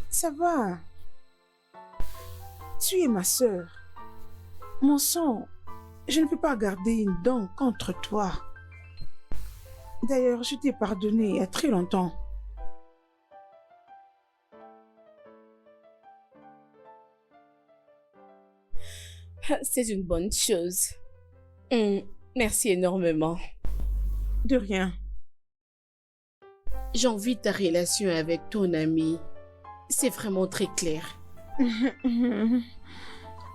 ça va. Tu es ma sœur. Mon sang, je ne peux pas garder une dent contre toi. D'ailleurs, je t'ai pardonné il y a très longtemps. C'est une bonne chose. Merci énormément. De rien. J'envie ta relation avec ton ami. C'est vraiment très clair.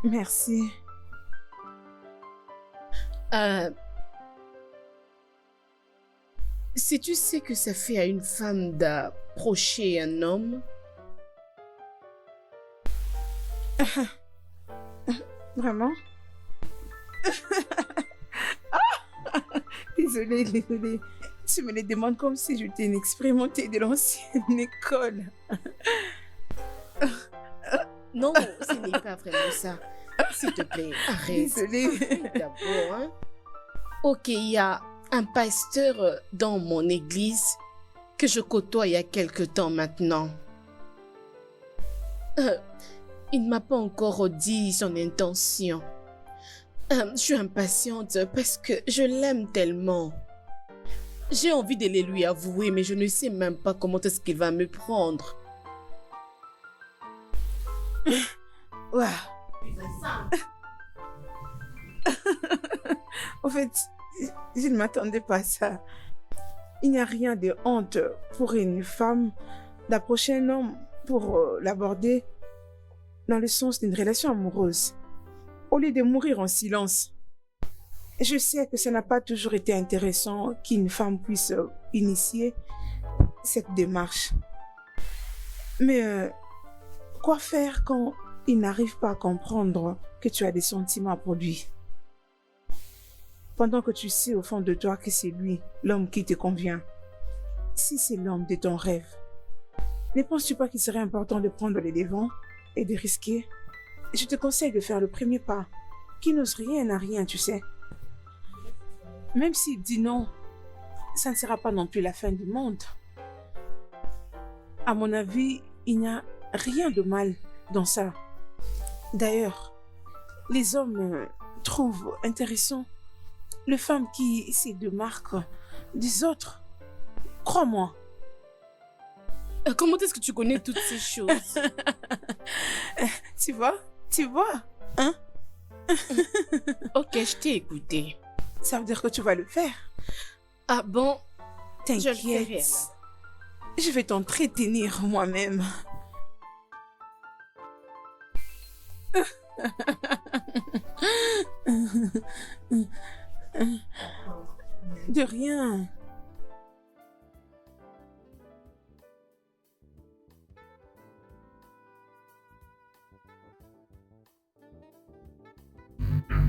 Merci. Si tu sais que ça fait à une femme d'approcher un homme, Vraiment? Désolée, désolée. Tu me les demandes comme si j'étais une expérimentée de l'ancienne école. non, ce n'est pas vraiment ça. S'il te plaît, arrête. Désolée. D'abord, hein. Ok, il y a un pasteur dans mon église que je côtoie il y a quelque temps maintenant. Il ne m'a pas encore dit son intention. Je suis impatiente parce que je l'aime tellement. J'ai envie de les lui avouer, mais je ne sais même pas comment est-ce qu'il va me prendre. Ouais. En fait, je ne m'attendais pas à ça. Il n'y a rien de honte pour une femme d'approcher un homme pour l'aborder dans le sens d'une relation amoureuse, au lieu de mourir en silence. Je sais que ça n'a pas toujours été intéressant qu'une femme puisse initier cette démarche. Mais quoi faire quand il n'arrive pas à comprendre que tu as des sentiments pour lui? Pendant que tu sais au fond de toi que c'est lui, l'homme qui te convient. Si c'est l'homme de ton rêve, ne penses-tu pas qu'il serait important de prendre les devants et de risquer? Je te conseille de faire le premier pas. Qui n'ose rien à rien, tu sais. Même s'il dit non, ça ne sera pas non plus la fin du monde. À mon avis, il n'y a rien de mal dans ça. D'ailleurs, les hommes trouvent intéressant les femmes qui se démarquent des autres. Crois-moi. Comment est-ce que tu connais toutes ces choses? Tu vois, hein? Ok, je t'ai écouté. Ça veut dire que tu vas le faire. Ah bon? Je le ferai T'inquiète. alors. Je vais t'entretenir moi-même. De rien.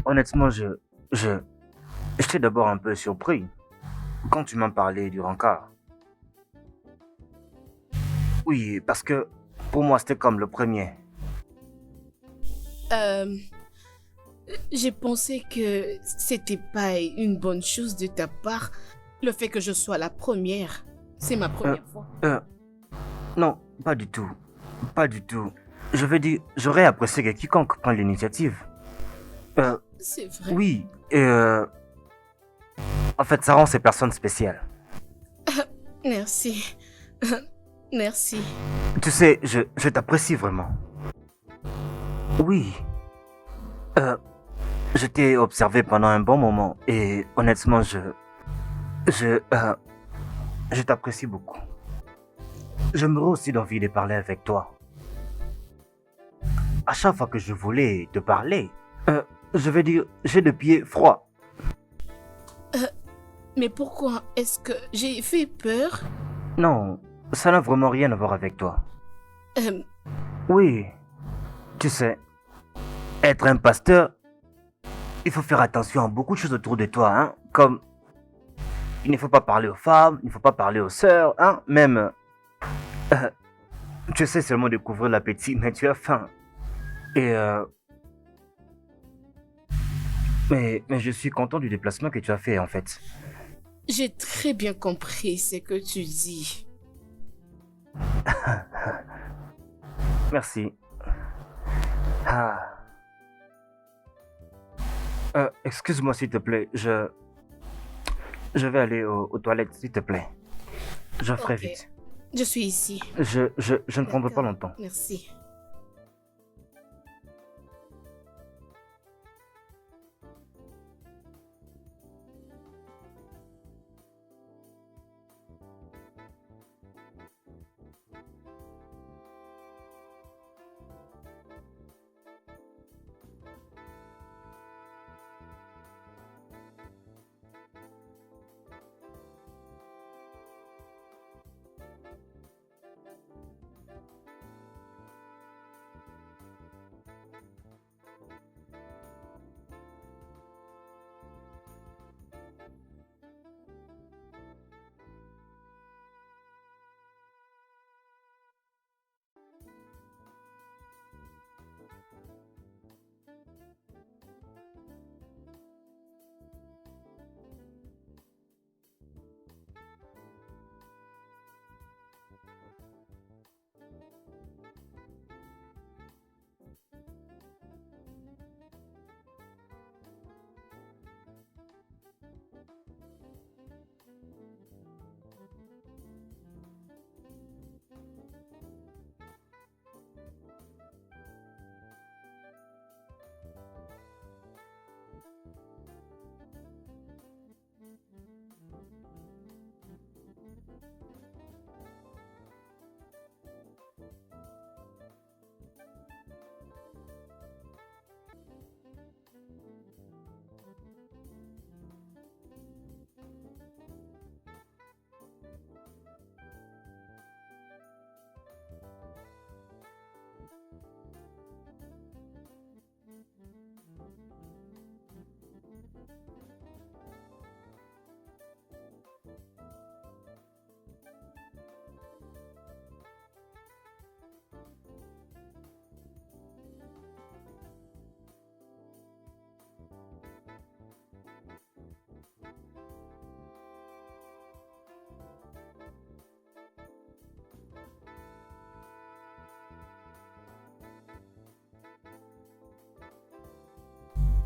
Honnêtement, j'étais d'abord un peu surpris quand tu m'as parlé du rencard. Oui, parce que pour moi, c'était comme le premier. Euh, j'ai pensé que c'était pas une bonne chose de ta part, le fait que je sois la première. C'est ma première fois. Non, pas du tout. Pas du tout. Je veux dire, j'aurais apprécié que quiconque prenne l'initiative. C'est vrai. Oui, et en fait, ça rend ces personnes spéciales. Merci. Merci. Tu sais, je t'apprécie vraiment. Oui. Je t'ai observé pendant un bon moment et honnêtement, je t'apprécie beaucoup. J'aimerais aussi d'envie de parler avec toi. À chaque fois que je voulais te parler, je vais dire, j'ai le pied froid. Mais pourquoi est-ce que j'ai fait peur? Non, ça n'a vraiment rien à voir avec toi. Euh, Oui, tu sais, être un pasteur, il faut faire attention à beaucoup de choses autour de toi, hein, comme il ne faut pas parler aux femmes, il ne faut pas parler aux sœurs, hein, même, tu sais seulement découvrir l'appétit, mais tu as faim. Et mais je suis content du déplacement que tu as fait en fait. j'ai très bien compris ce que tu dis. Merci. Ah. Excuse-moi s'il te plaît, je vais aller aux toilettes s'il te plaît. Je ferai Ok. vite. Je suis ici. Je ne prendrai pas D'accord. longtemps. Merci.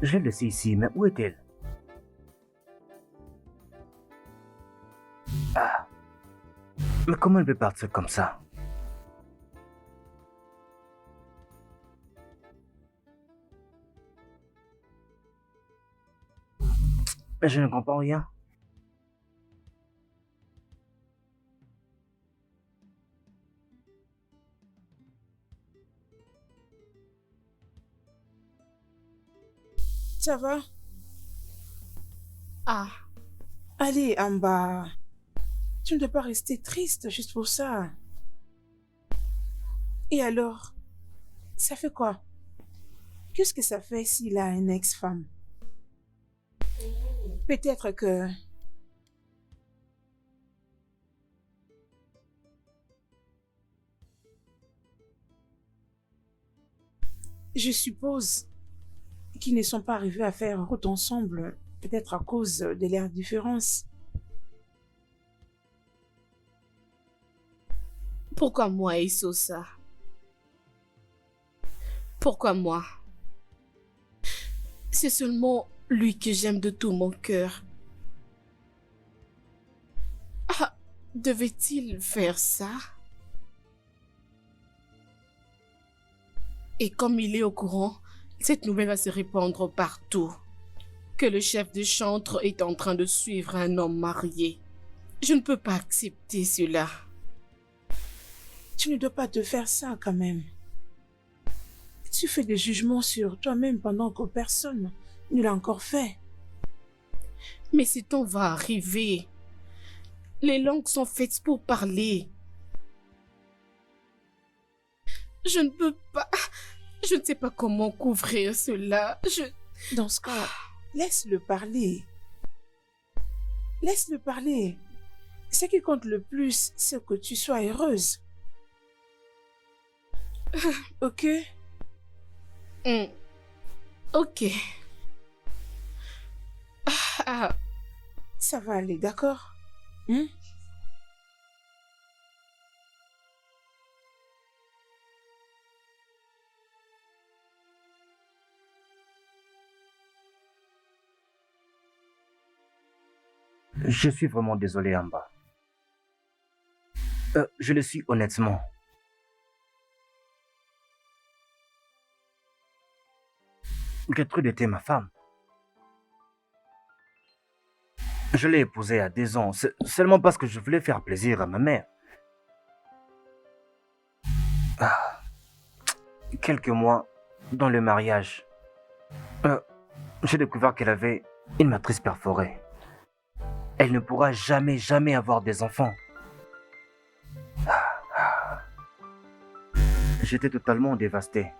Je l'ai laissée ici, mais où est-elle? Ah, mais comment elle peut partir comme ça? Mais je ne comprends rien. Ça va? Ah, Allez, en bas. Tu ne dois pas rester triste juste pour ça. Et alors, ça fait quoi? Qu'est-ce que ça fait s'il a une ex-femme? Peut-être que... Je suppose qu'ils ne sont pas arrivés à faire route ensemble, peut-être à cause de leurs différences. pourquoi moi, Isosa? Pourquoi moi? C'est seulement lui que j'aime de tout mon cœur. Ah, devait-il faire ça? Et comme il est au courant, cette nouvelle va se répandre partout. Que le chef de chantre est en train de suivre un homme marié. Je ne peux pas accepter cela. Tu ne dois pas te faire ça quand même. Tu fais des jugements sur toi-même pendant que personne ne l'a encore fait. Mais ce temps va arriver. Les langues sont faites pour parler. Je ne peux pas... Je ne sais pas comment couvrir cela. Dans ce cas, laisse-le parler. Laisse-le parler. Ce qui compte le plus, c'est que tu sois heureuse. Ok? Ok. Ah, Ça va aller, d'accord? Hein? Je suis vraiment désolé, Amba. Je le suis honnêtement. Gertrude était ma femme. Je l'ai épousée à 10 ans, seulement parce que je voulais faire plaisir à ma mère. Ah, quelques mois dans le mariage, j'ai découvert qu'elle avait une matrice perforée. Elle ne pourra jamais, jamais avoir des enfants. J'étais totalement dévasté.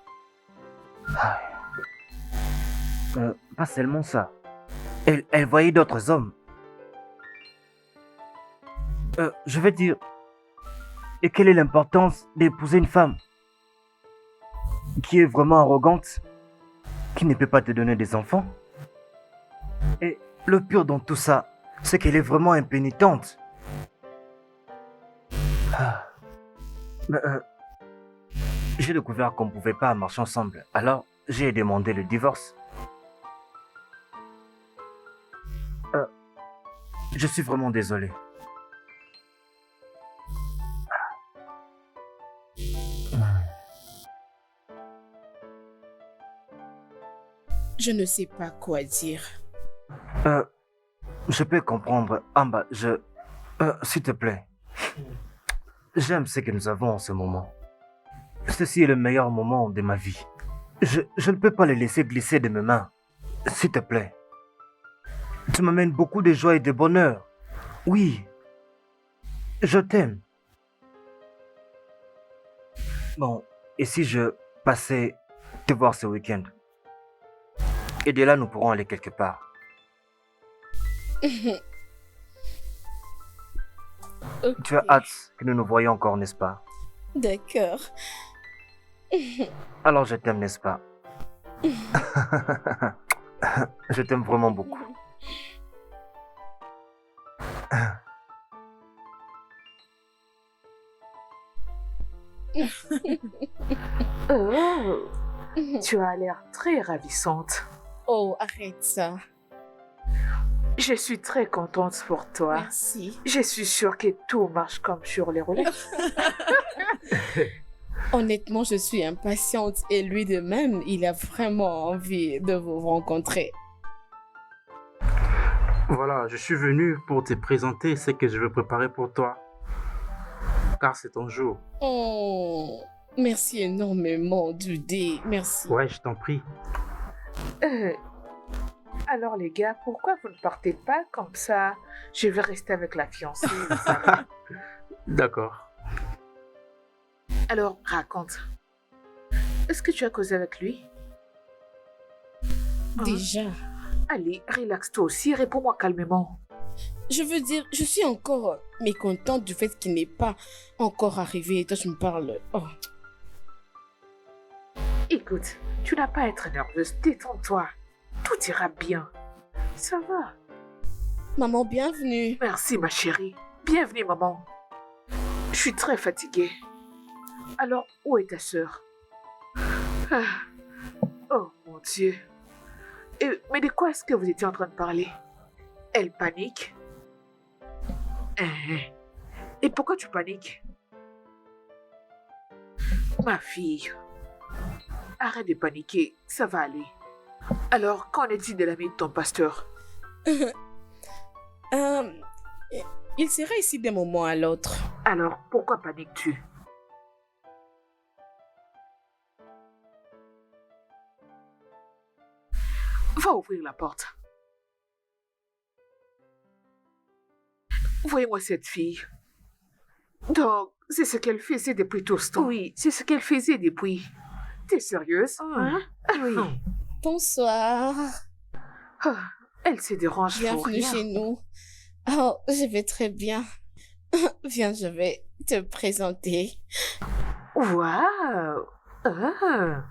Pas seulement ça. Elle voyait d'autres hommes. Je veux dire... Et quelle est l'importance d'épouser une femme qui est vraiment arrogante, qui ne peut pas te donner des enfants? Et le pire dans tout ça, c'est qu'elle est vraiment impénitente. J'ai découvert qu'on ne pouvait pas marcher ensemble, alors j'ai demandé le divorce. Je suis vraiment désolé. je ne sais pas quoi dire. Je peux comprendre. Amba, s'il te plaît. J'aime ce que nous avons en ce moment. Ceci est le meilleur moment de ma vie. Je ne peux pas le laisser glisser de mes mains. S'il te plaît. Tu m'amènes beaucoup de joie et de bonheur. Oui. Je t'aime. Bon, et si je passais te voir ce week-end? Et de là, nous pourrons aller quelque part. Tu as hâte que nous nous voyions encore, n'est-ce pas? D'accord. Alors je t'aime, n'est-ce pas? Je t'aime vraiment beaucoup. Oh, tu as l'air très ravissante. Oh, arrête ça. Je suis très contente pour toi. Merci. Je suis sûre que tout marche comme sur les roulettes. Honnêtement, je suis impatiente et lui de même, il a vraiment envie de vous rencontrer. Voilà, je suis venu pour te présenter ce que je veux préparer pour toi. Car c'est ton jour. Oh, merci énormément, Dudé. Merci. Ouais, je t'en prie. Alors les gars, pourquoi vous ne partez pas comme ça? Je vais rester avec la fiancée, vous savez. D'accord. Alors, raconte. Est-ce que tu as causé avec lui? Hein? Déjà. Allez, relaxe-toi aussi, réponds-moi calmement. Je veux dire, je suis encore mécontente du fait qu'il n'est pas encore arrivé. Et toi, tu me parles. Oh. Écoute, tu n'as pas à être nerveuse, détends-toi. Tout ira bien. Ça va. Maman, bienvenue. Merci ma chérie. Bienvenue maman. Je suis très fatiguée. Alors, où est ta sœur? Ah. Oh mon Dieu. Mais de quoi est-ce que vous étiez en train de parler? Elle panique? Et pourquoi tu paniques? Ma fille, arrête de paniquer, ça va aller. Alors, qu'en est-il de l'ami de ton pasteur? Il sera ici d'un moment à l'autre. Alors, pourquoi paniques-tu? Va ouvrir la porte. Voyez-moi cette fille. Donc, c'est ce qu'elle faisait depuis tout ce temps. Oui, c'est ce qu'elle faisait depuis. T'es sérieuse? Hein? Oui. Bonsoir. Ah, elle se dérange pour Bienvenue rien. chez nous. Oh, je vais très bien. Viens, je vais te présenter. Waouh! Ah,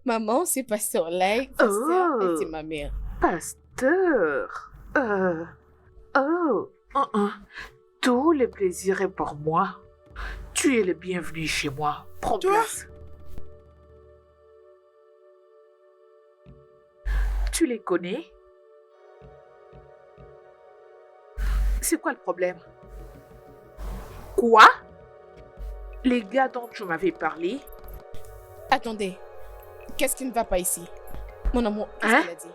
Maman, c'est Pasteur Lai. Pasteur, Oh. et c'est ma mère. pasteur. Tout le plaisir est pour moi. Tu es le bienvenu chez moi. Prends Toi? place. Tu les connais? C'est quoi le problème? Quoi? Les gars dont tu m'avais parlé? Attendez. Qu'est-ce qui ne va pas ici? Mon amour, qu'est-ce Hein? qu'elle a dit?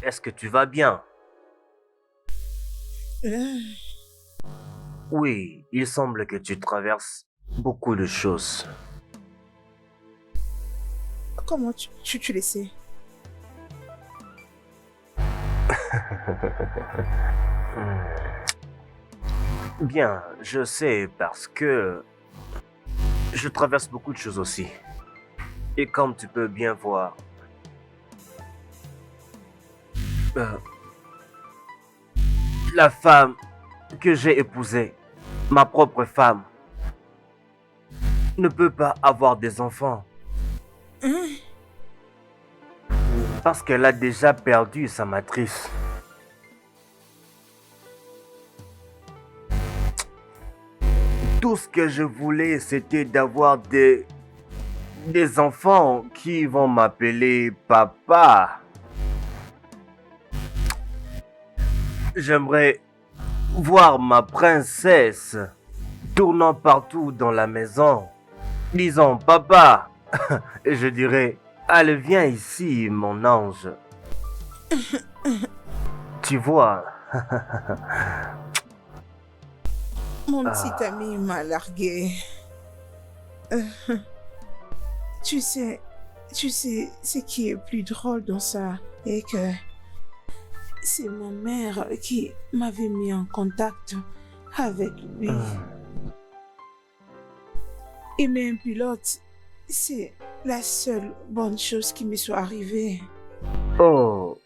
Est-ce que tu vas bien? Oui, il semble que tu traverses beaucoup de choses. Comment tu le sais? Bien, je sais parce que je traverse beaucoup de choses aussi. Et comme tu peux bien voir, la femme que j'ai épousée, ma propre femme, ne peut pas avoir des enfants. Parce qu'elle a déjà perdu sa matrice. Tout ce que je voulais, c'était d'avoir des enfants qui vont m'appeler papa. J'aimerais voir ma princesse tournant partout dans la maison, disant papa. Et je dirais, allez, viens ici, mon ange. Tu vois. Mon petit ami m'a largué. Tu sais ce qui est plus drôle dans ça est que c'est ma mère qui m'avait mis en contact avec lui. Et même pilote, c'est la seule bonne chose qui me soit arrivée. Oh,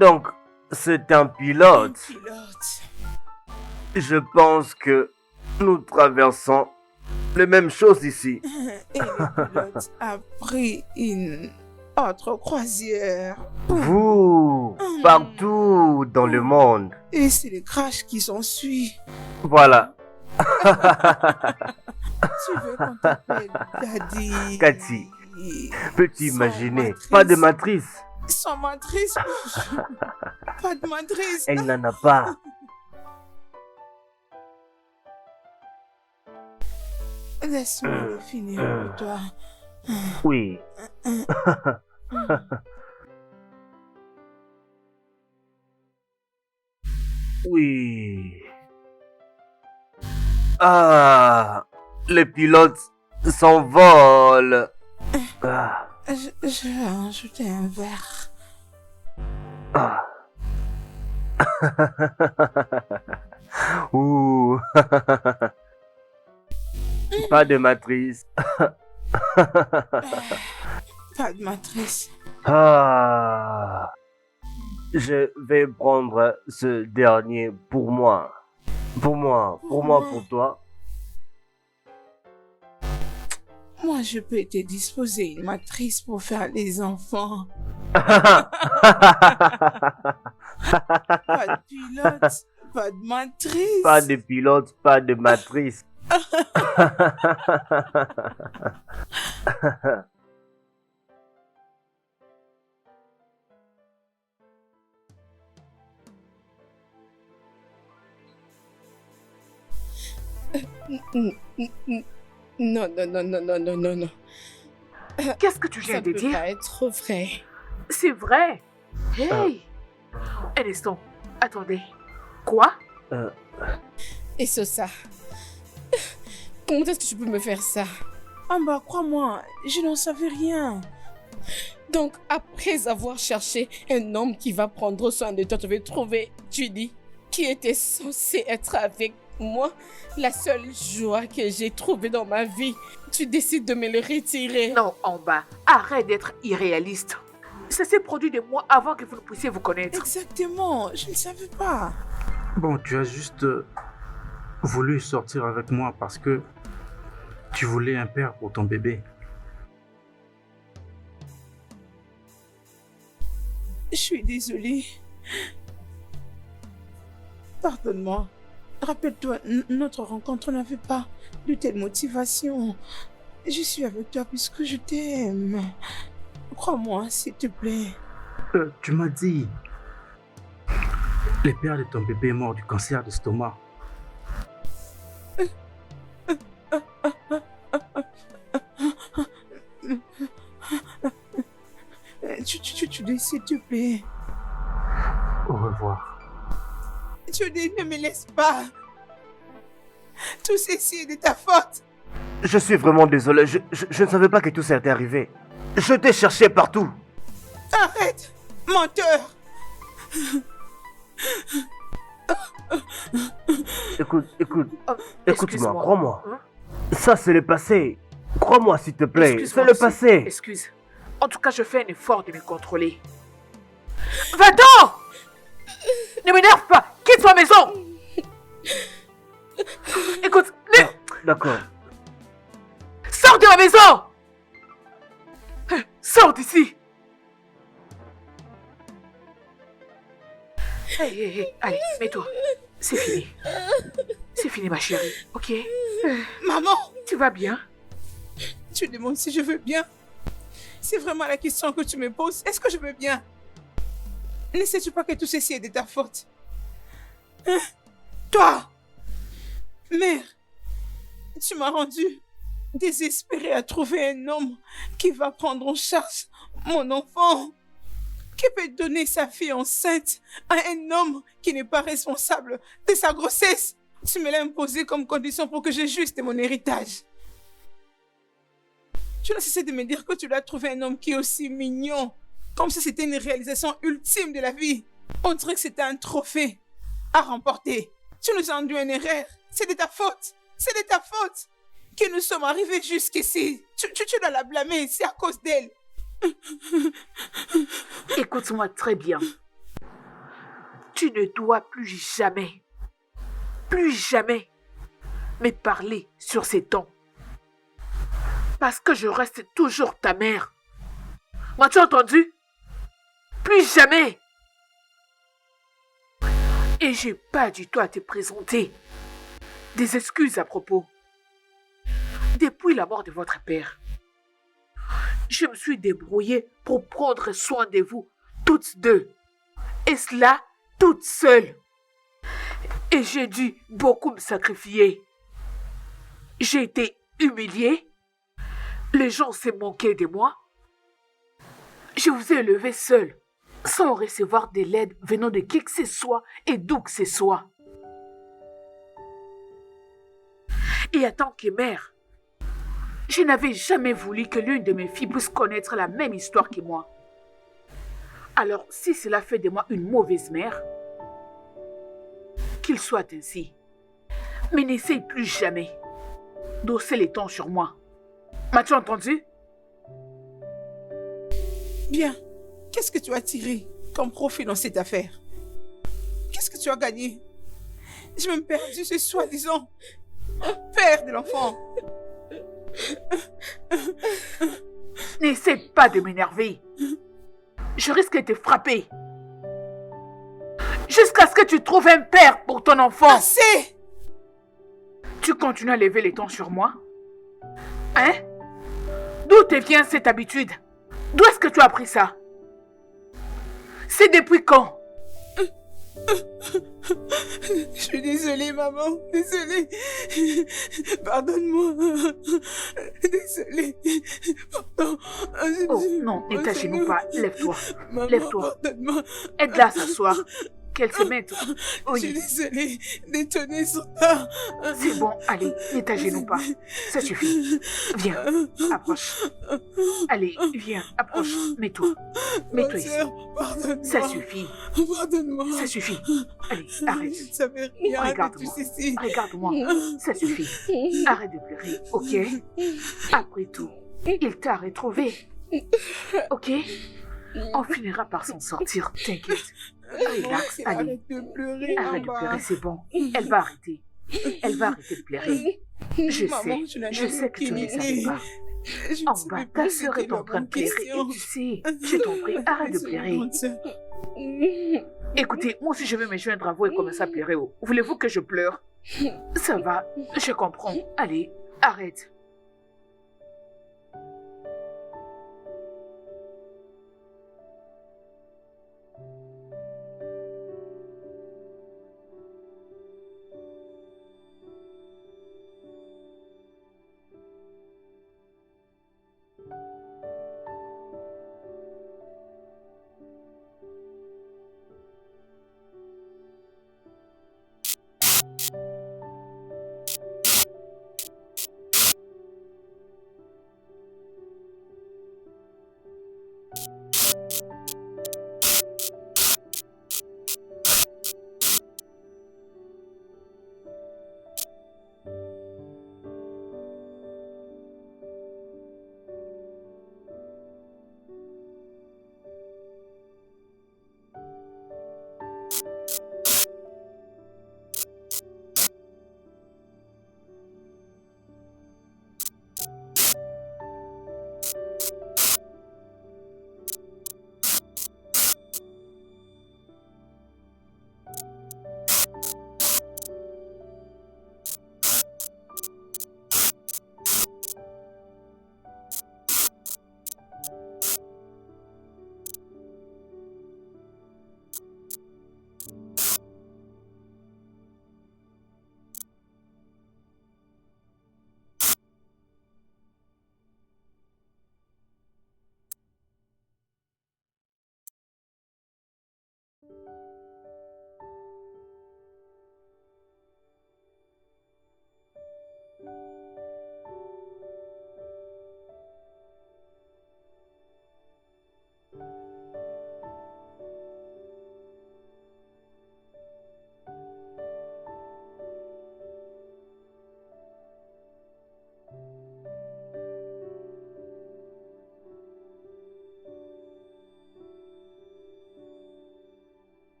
donc c'est un pilote. Un pilote. Je pense que nous traversons les mêmes choses ici. Et le pilote a pris une autre croisière. Vous, partout dans le monde. Et c'est le crash qui s'ensuit. Voilà. Tu veux qu'on t'appelle Daddy? Cathy, peux-tu Sans imaginer? matrice. Pas de matrice. Sans matrice. Pas de matrice. Elle n'en a pas. Laisse-moi finir pour toi. Oui. Oui. Ah, les pilotes s'envolent. Ah, Je vais ajouter un verre. ah. Ouh. Pas de matrice. Pas de matrice. Ah. Je vais prendre ce dernier pour moi. Pour moi, pour toi. Moi, je peux te disposer une matrice pour faire les enfants. Ah, Pas de pilote, pas de matrice. Pas de pilote, pas de matrice. Non, non, non, non, non, non, non, non. Qu'est-ce que tu viens Ça de peut dire? pas être vrai. C'est vrai. Hey! Un instant. Attendez. Quoi? Et ça. Comment est-ce que tu peux me faire ça? Ah bah, crois-moi, je n'en savais rien. Donc, après avoir cherché un homme qui va prendre soin de toi, tu veux trouver Judy, qui était censée être avec moi, la seule joie que j'ai trouvée dans ma vie. Tu décides de me le retirer. Non, en bas. Arrête d'être irréaliste. Ça s'est produit des mois avant que vous ne puissiez vous connaître. Exactement, je ne savais pas. Bon, tu as juste voulu sortir avec moi parce que tu voulais un père pour ton bébé. Je suis désolée. Pardonne-moi. Rappelle-toi, notre rencontre n'avait pas de telle motivation. Je suis avec toi puisque je t'aime. Crois-moi, s'il te plaît. Tu m'as dit, le père de ton bébé est mort du cancer d'estomac. Tu dis, s'il te plaît. Au revoir. Tu dis, ne me laisse pas. Tout ceci est de ta faute. Je suis vraiment désolé. Je ne savais pas que tout ça était arrivé. Je t'ai cherché partout. Arrête, menteur. Oh, Écoute-moi, excuse-moi. crois-moi. Hein? Ça, c'est le passé. Crois-moi, s'il te plaît. C'est Excuse-moi le aussi. passé. Excuse. En tout cas, je fais un effort de me contrôler. Va-t'en! Ne m'énerve pas! Quitte ma maison! Écoute, D'accord. sors de ma maison! Sors d'ici! Hey, allez, mets-toi. C'est fini. C'est fini, ma chérie, ok? Maman, Tu vas bien? tu demandes si je veux bien. C'est vraiment la question que tu me poses. Est-ce que je veux bien? Ne sais-tu pas que tout ceci est de ta faute? Hein? Toi, mère, tu m'as rendu désespérée à trouver un homme qui va prendre en charge mon enfant, qui peut donner sa fille enceinte à un homme qui n'est pas responsable de sa grossesse. Tu me l'as imposé comme condition pour que je jouisse de mon héritage. Tu n'as cessé de me dire que tu dois trouver un homme qui est aussi mignon, comme si c'était une réalisation ultime de la vie. On dirait que c'était un trophée à remporter. Tu nous as induit une erreur. C'est de ta faute. C'est de ta faute que nous sommes arrivés jusqu'ici. Tu dois la blâmer. C'est à cause d'elle. Écoute-moi très bien. Tu ne dois plus jamais me parler sur ces tons. Parce que je reste toujours ta mère. M'as-tu entendu? Plus jamais. Et j'ai pas du tout à te présenter des excuses à propos. Depuis la mort de votre père, je me suis débrouillée pour prendre soin de vous toutes deux. Et cela toute seule. Et j'ai dû beaucoup me sacrifier. J'ai été humilié. Les gens s'est moqué de moi. Je vous ai élevé seul, sans recevoir de l'aide venant de qui que ce soit et d'où que ce soit. Et en tant que mère, je n'avais jamais voulu que l'une de mes filles puisse connaître la même histoire que moi. Alors, si cela fait de moi une mauvaise mère, qu'il soit ainsi. Mais n'essaye plus jamais d'hausser les tons sur moi. M'as-tu entendu? Bien. Qu'est-ce que tu as tiré comme profit dans cette affaire? Qu'est-ce que tu as gagné? J'ai même perdu ce soi-disant père de l'enfant. N'essaie pas de m'énerver. Je risque de te frapper. Jusqu'à ce que tu trouves un père pour ton enfant. Assez! Tu continues à lever les tons sur moi? Hein? D'où te vient cette habitude? D'où est-ce que tu as appris ça? C'est depuis quand? Je suis désolée, maman. Désolée. Pardonne-moi. Désolée. Pardon. Oh non, ne t'agenouille pas. Lève-toi. Maman, Lève-toi. pardonne-moi. Aide-la à s'asseoir. Qu'elle se mette. Je suis Oui, désolée d'étonner son art. c'est bon. Allez, ne t'agenouille pas. Ça suffit. Viens, approche. Allez, viens, approche. Mets-toi. Mets-toi ici. Pardonne-moi. Ça suffit. Pardonne-moi. Ça suffit. Allez, arrête. Je ne savais rien de tout Regarde-moi. ceci. Regarde-moi. Ça suffit. Arrête de pleurer, ok? Après tout, il t'a retrouvé. Ok? On finira par s'en sortir, t'inquiète. Relax, allez. Arrête de pleurer. Arrête de Amber. pleurer, c'est bon. Elle va arrêter. Elle va arrêter de pleurer. Je Maman, sais. Je sais que tu ne le savais pas. Je ne En savais bas, pas ta si sœur c'était est en la train de bonne pleurer. question. Et tu sais, je t'en prie, arrête de Désolée, pleurer. grande sœur. Écoutez, moi aussi je vais me joindre à vous et commencer à pleurer. Voulez-vous que je pleure? Ça va, je comprends. Allez, arrête.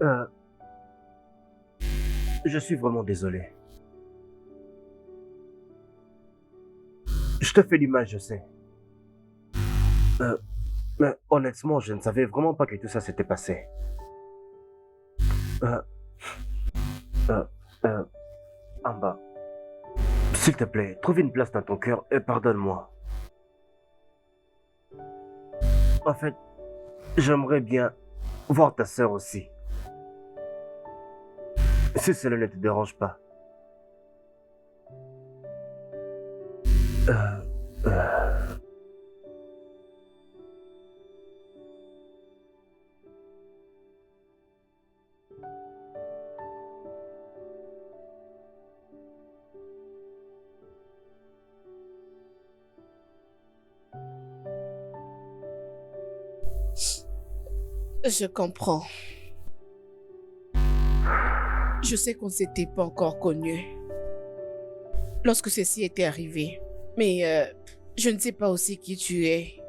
Euh, je suis vraiment désolé. Je te fais l'image, je sais. Mais honnêtement, je ne savais vraiment pas que tout ça s'était passé. Euh, euh, euh, Amba, s'il te plaît, trouve une place dans ton cœur et pardonne-moi. En fait, j'aimerais bien voir ta sœur aussi. Si cela ne te dérange pas. Euh, euh, Je comprends. Je sais qu'on ne s'était pas encore connus lorsque ceci était arrivé. Mais je ne sais pas aussi qui tu es.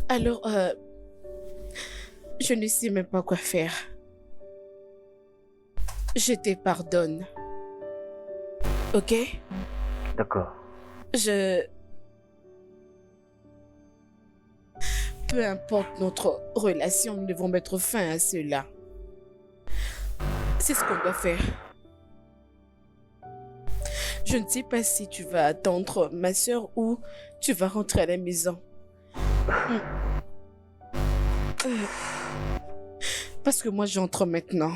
Alors, je ne sais même pas quoi faire. Je te pardonne. Ok? d'accord. Peu importe notre relation, nous devons mettre fin à cela. C'est ce qu'on doit faire. Je ne sais pas si tu vas attendre ma soeur ou tu vas rentrer à la maison. Parce que moi, j'entre maintenant.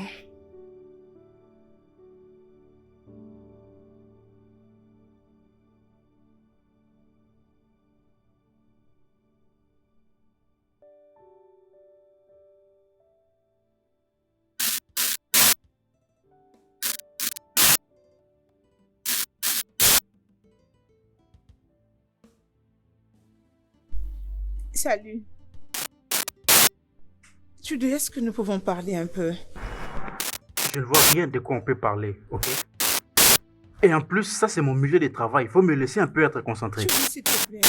Salut. Judy, est-ce que nous pouvons parler un peu? Je ne vois rien de quoi on peut parler, ok? Et en plus, ça c'est mon milieu de travail. Il faut me laisser un peu être concentré. Judy, s'il te plaît.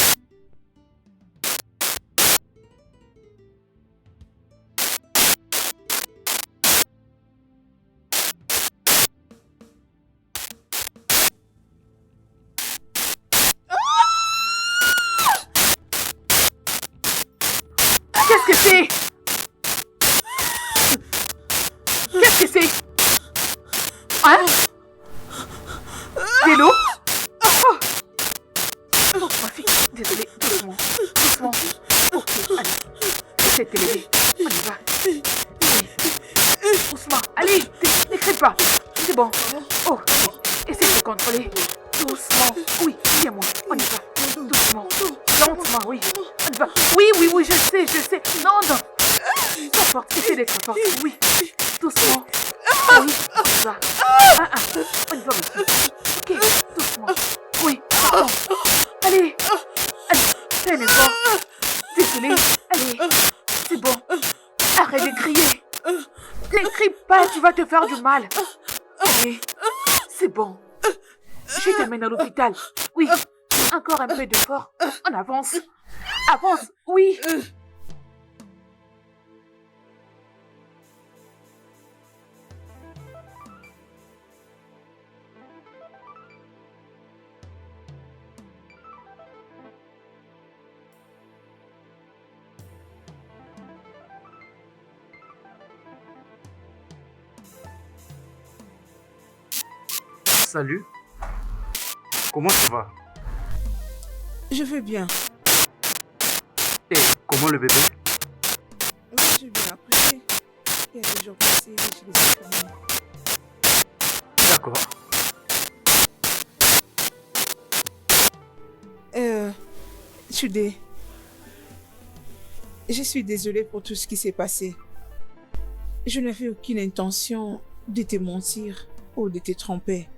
Qu'est-ce que c'est? Qu'est-ce que c'est? Hein? De l'eau? Oh, ma fille, désolée, doucement, doucement. Ok, allez, essaie de te lever, on y va. Oui, doucement, allez, ne crie pas, c'est bon. Oh, essaie de te contrôler, doucement. Oui, viens-moi, on y va, doucement, lentement, oui, on y va. Oui, oui, oui, je sais, non, non. Sois forte, essaie d'être forte, oui, doucement. Oui, on y va. On y va, monsieur. Ok, doucement. Oui, bon. Allez, fais un effort. Désolé, allez, c'est bon. Arrête de crier. Ne crie pas, tu vas te faire du mal. Allez, c'est bon. Je t'amène à l'hôpital. Oui, encore un peu d'effort. On avance. Avance, oui. Salut. Comment tu vas? Je vais bien. Et comment le bébé? Oui, j'ai bien apprécié. Il y a des jours passés, je les ai connus. D'accord. Judy, je suis désolée pour tout ce qui s'est passé. Je n'avais aucune intention de te mentir ou de te tromper.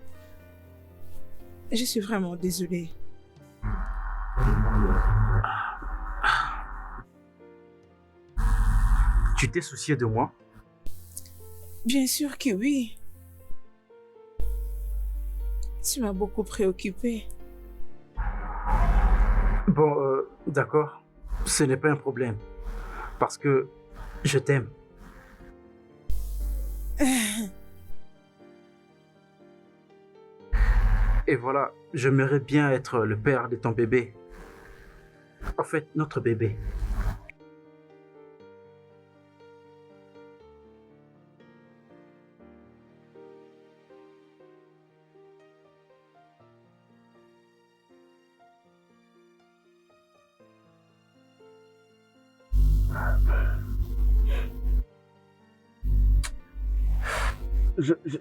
Je suis vraiment désolée. Tu t'es soucié de moi? Bien sûr que oui. Tu m'as beaucoup préoccupée. Bon, d'accord. Ce n'est pas un problème. Parce que je t'aime. Et voilà, j'aimerais bien être le père de ton bébé. En fait, notre bébé.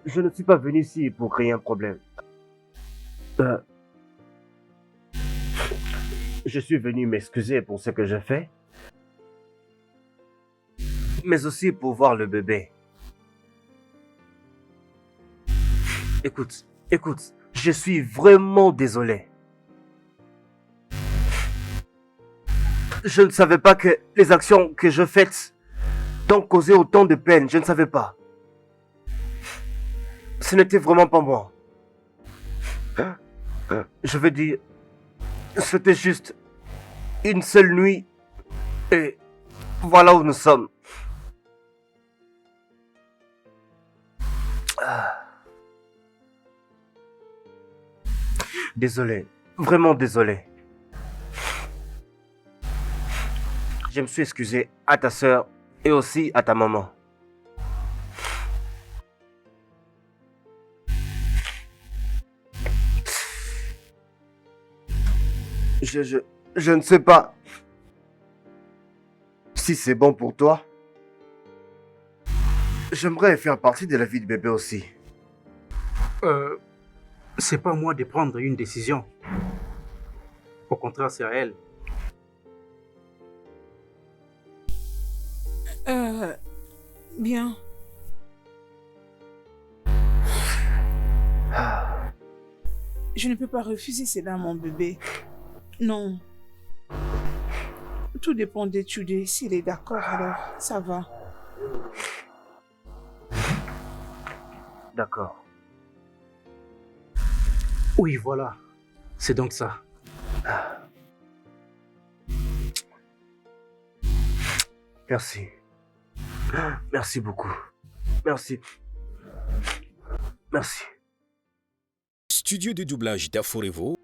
Je ne suis pas venu ici pour créer un problème. Euh, je suis venu m'excuser pour ce que j'ai fait, mais aussi pour voir le bébé. Écoute, je suis vraiment désolé. Je ne savais pas que les actions que je fais t'ont causé autant de peine, je ne savais pas. Ce n'était vraiment pas moi. Je veux dire, c'était juste une seule nuit et voilà où nous sommes. Désolé, vraiment désolé. Je me suis excusé à ta sœur et aussi à ta maman. Je ne sais pas si c'est bon pour toi. J'aimerais faire partie de la vie de bébé aussi. C'est pas à moi de prendre une décision. Au contraire, c'est à elle. Bien. Je ne peux pas refuser cela, mon bébé. Non. Tout dépend d'étudier. S'il est d'accord, alors ça va. D'accord. Oui, voilà. C'est donc ça. Merci. Merci beaucoup. Merci. Merci. Studio de doublage d'Aforevo